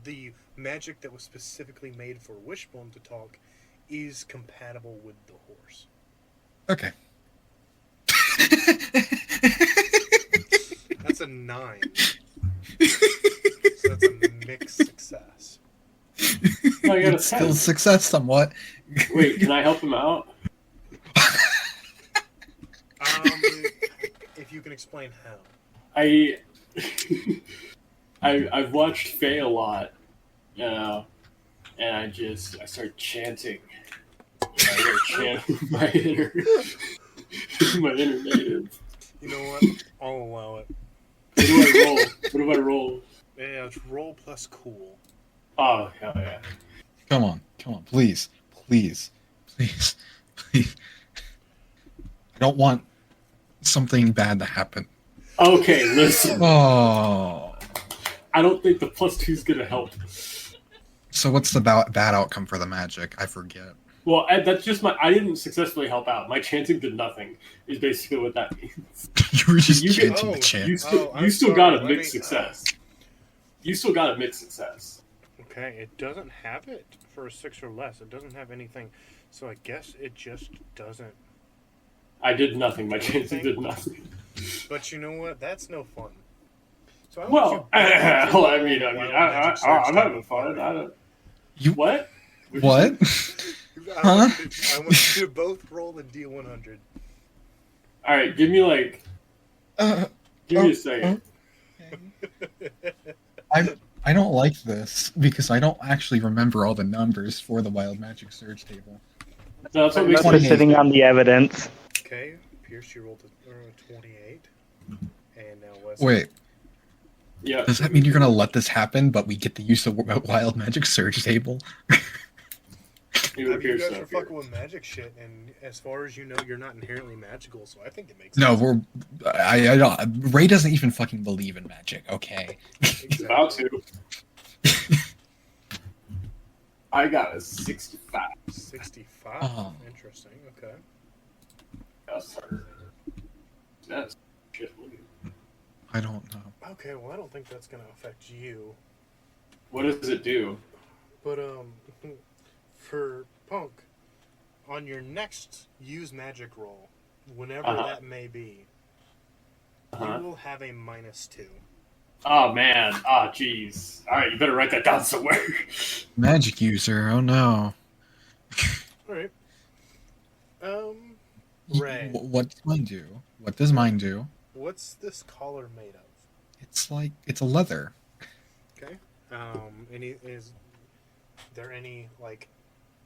the magic that was specifically made for Wishbone to talk, is compatible with the horse. Okay. That's a 9. So that's a mixed success. No, I got a It's still 10. success somewhat. Wait, can I help him out? If you can explain how. I've watched Faye a lot, you know, and I start chanting. I start chanting my inner native. You know what? I'll allow it. What do I roll? What do I roll? Yeah, it's roll plus cool. Oh, hell yeah. Come on, please. I don't want something bad to happen. Okay, listen. Oh. I don't think the +2's gonna help. So what's the bad outcome for the magic? I forget. Well, that's just I didn't successfully help out. My chanting did nothing, is basically what that means. You were just You get- chanting the chant. You still got a mixed success. You still got a mixed success. Okay, it doesn't have it for a 6 or less. It doesn't have anything. So I guess it just doesn't. I did nothing. My chanting did nothing. But you know what? That's no fun. So I Well, want you well, I mean, Wild Magic Search I'm having table fun. for I me. don't. You What? what? I want you to both roll a D100. All right, give me a second. I don't like this because I don't actually remember all the numbers for the Wild Magic Surge table. No, that's what we That's Unless said. we're sitting on the evidence. Okay, Pierce, you rolled a 28. And now Wesley. Wait, Yeah. does that mean you're gonna let this happen, but we get to use the Wild Magic Surge table? I mean, you guys are fucking with magic shit, and as far as you know, you're not inherently magical, so I think it makes No, sense. I don't. Ray doesn't even fucking believe in magic. Okay. He's about to. I got a 65. 65? Oh. Interesting, okay. That's shit. I don't know. Okay, well, I don't think that's going to affect you. What does it do? But, for Punk, on your next use magic roll, whenever that may be, you will have a -2. Oh man. Oh jeez. All right, you better write that down somewhere. Magic user. Oh no. Alright. Ray, What does mine do? What does mine do? what's this collar made of? It's a leather. Okay. Is there any,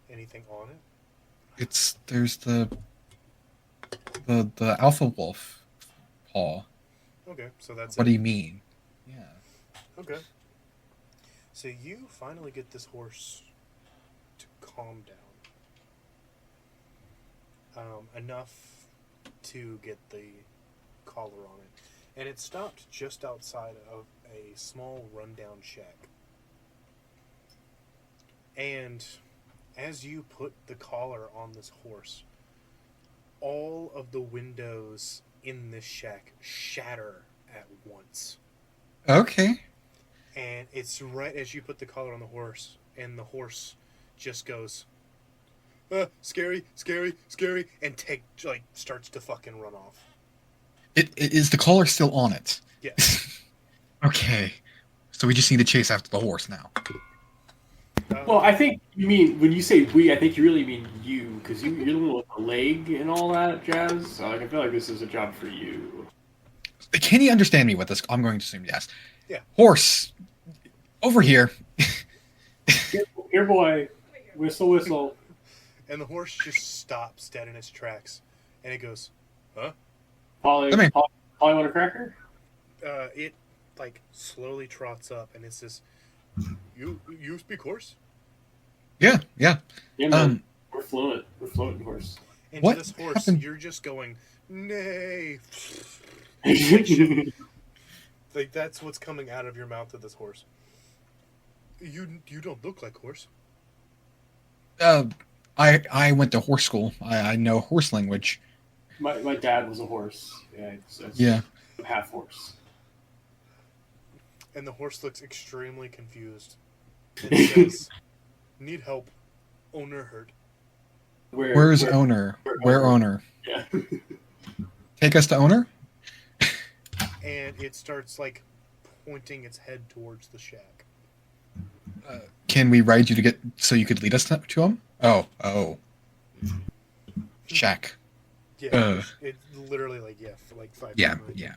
anything on it? There's the alpha wolf paw. Okay, so that's What it. do you mean? Yeah. Okay. So you finally get this horse to calm down. Enough to get the collar on it. And it stopped just outside of a small rundown shack. And as you put the collar on this horse, all of the windows in this shack shatter at once. Okay. And it's right as you put the collar on the horse, and the horse just goes, scary, scary, scary, and starts to fucking run off. It is the collar still on it? Yes. Okay. So we just need to chase after the horse now. Well, I think you mean when you say we, I think you really mean you, because you're the one with the leg and all that jazz. So I feel like this is a job for you. Can you understand me with this? I'm going to assume yes. Yeah. Horse, over here. Here, boy, whistle, whistle. And the horse just stops dead in its tracks, and it goes, huh? Polly, Come here. Polly, want a cracker? It slowly trots up, and it says, "You speak horse?" Yeah. Yeah, man. We're fluent. We're fluent in horse. And What to this horse, happened? you're just going, nay. yeah, Like, that's what's coming out of your mouth to this horse. You don't look like horse. I went to horse school. I know horse language. my dad was a horse. Yeah, Yeah. I'm half horse. And the horse looks extremely confused. And says, need help. Owner hurt. Where's owner? Where owner? Yeah. Take us to owner? And it starts, like, pointing its head towards the shack. Can we ride you to get so you could lead us to him? Oh. Shack. Yeah, it's literally like, for like 5 Yeah. minutes.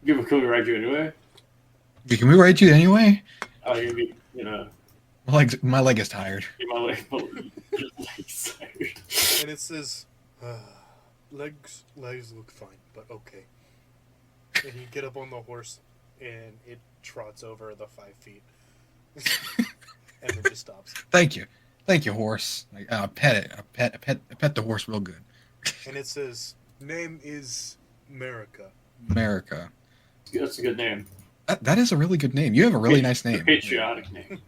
Give a cool ride you anyway. Can we ride you anyway? Oh, you know, My leg is tired. my legs tired. And it says, legs look fine, but okay. And you get up on the horse, and it trots over the 5 feet. And then just stops. Thank you, horse. Pet it. I pet the horse real good. And it says, name is America. America. That's a good name. That is a really good name. You have a really nice name. Patriotic name.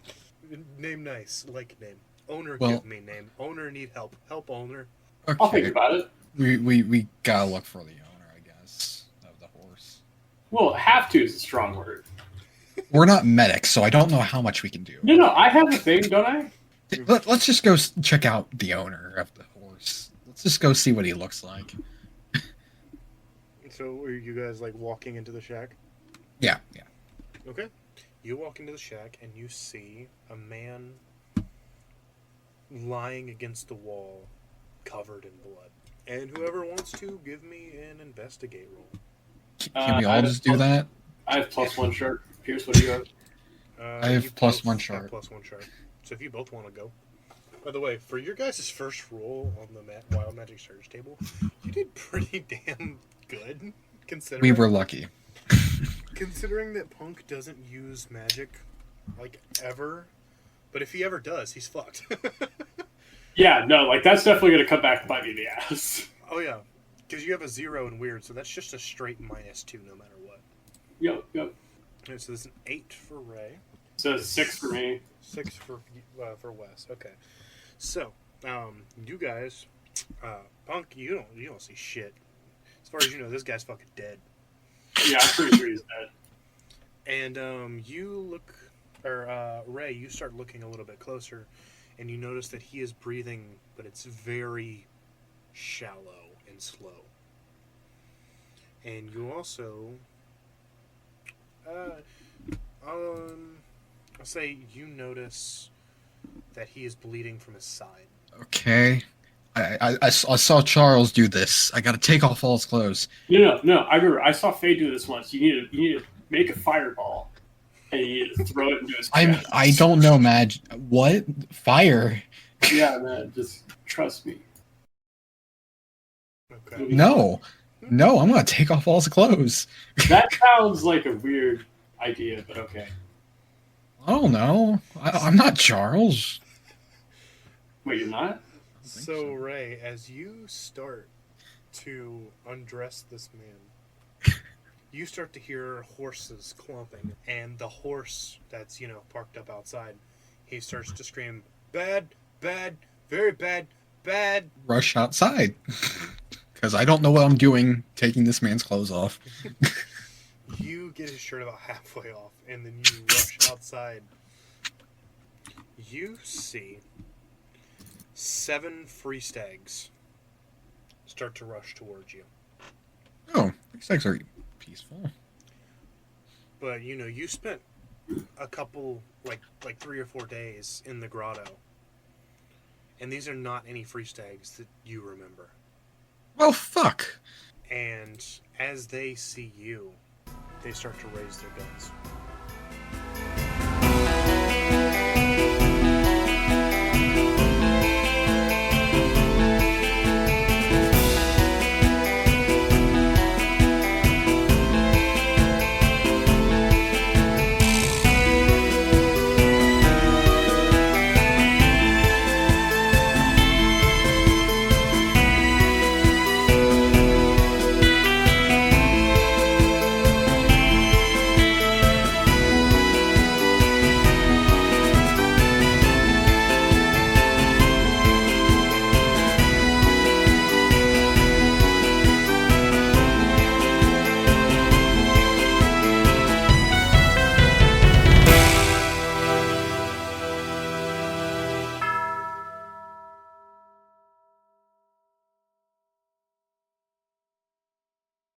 Name nice, like name. Owner Well- give me name. Owner need help. Help owner. I'll think Okay. about it. We gotta look for the owner, I guess, of the horse. Well, have to is a strong word. We're not medics, so I don't know how much we can do. No, I have a thing, don't I? Let's just go check out the owner of the horse. Let's just go see what he looks like. So are you guys like walking into the shack? Yeah. Okay. You walk into the shack and you see a man lying against the wall, covered in blood. And whoever wants to, give me an investigate roll. Can we all just do that? I have +1 sharp. Pierce, what do you have? I have you plus both one have sharp. +1 sharp. So if you both want to go. By the way, for your guys' first roll on the Wild Magic Surge table, you did pretty damn good. Considering We were lucky. Considering that Punk doesn't use magic, like, ever. But if he ever does, he's fucked. Yeah, no, like that's definitely gonna come back and bite me in the ass. Oh, yeah. Because you have a 0 in weird, so that's just a straight -2 no matter what. Yep. Okay, so there's an 8 for Ray. So 6 for me. 6 for Wes. Okay. So, you guys, Punk, you don't see shit. As far as you know, this guy's fucking dead. Yeah, I'm pretty sure he's dead. And Ray, you start looking a little bit closer, and you notice that he is breathing, but it's very shallow and slow. And you also, I'll say you notice that he is bleeding from his side. Okay. I saw Charles do this. I gotta take off all his clothes. No. I remember I saw Faye do this once. You need to make a fireball and you need to throw it into his chest. I don't know, Madge. What? Fire? Yeah, man, just trust me. Okay. No. I'm gonna take off all his clothes. That sounds like a weird idea, but okay. I don't know. I'm not Charles. Wait, you're not? So, Ray, as you start to undress this man, you start to hear horses clumping, and the horse that's, parked up outside, he starts to scream, bad, very bad. Rush outside. Because I don't know what I'm doing taking this man's clothes off. You get his shirt about halfway off, and then you rush outside. You see 7 free stags start to rush towards you. Oh, these things are peaceful. But, you spent a couple, like 3 or 4 days in the grotto. And these are not any free stags that you remember. Well, fuck. And as they see you, they start to raise their guns.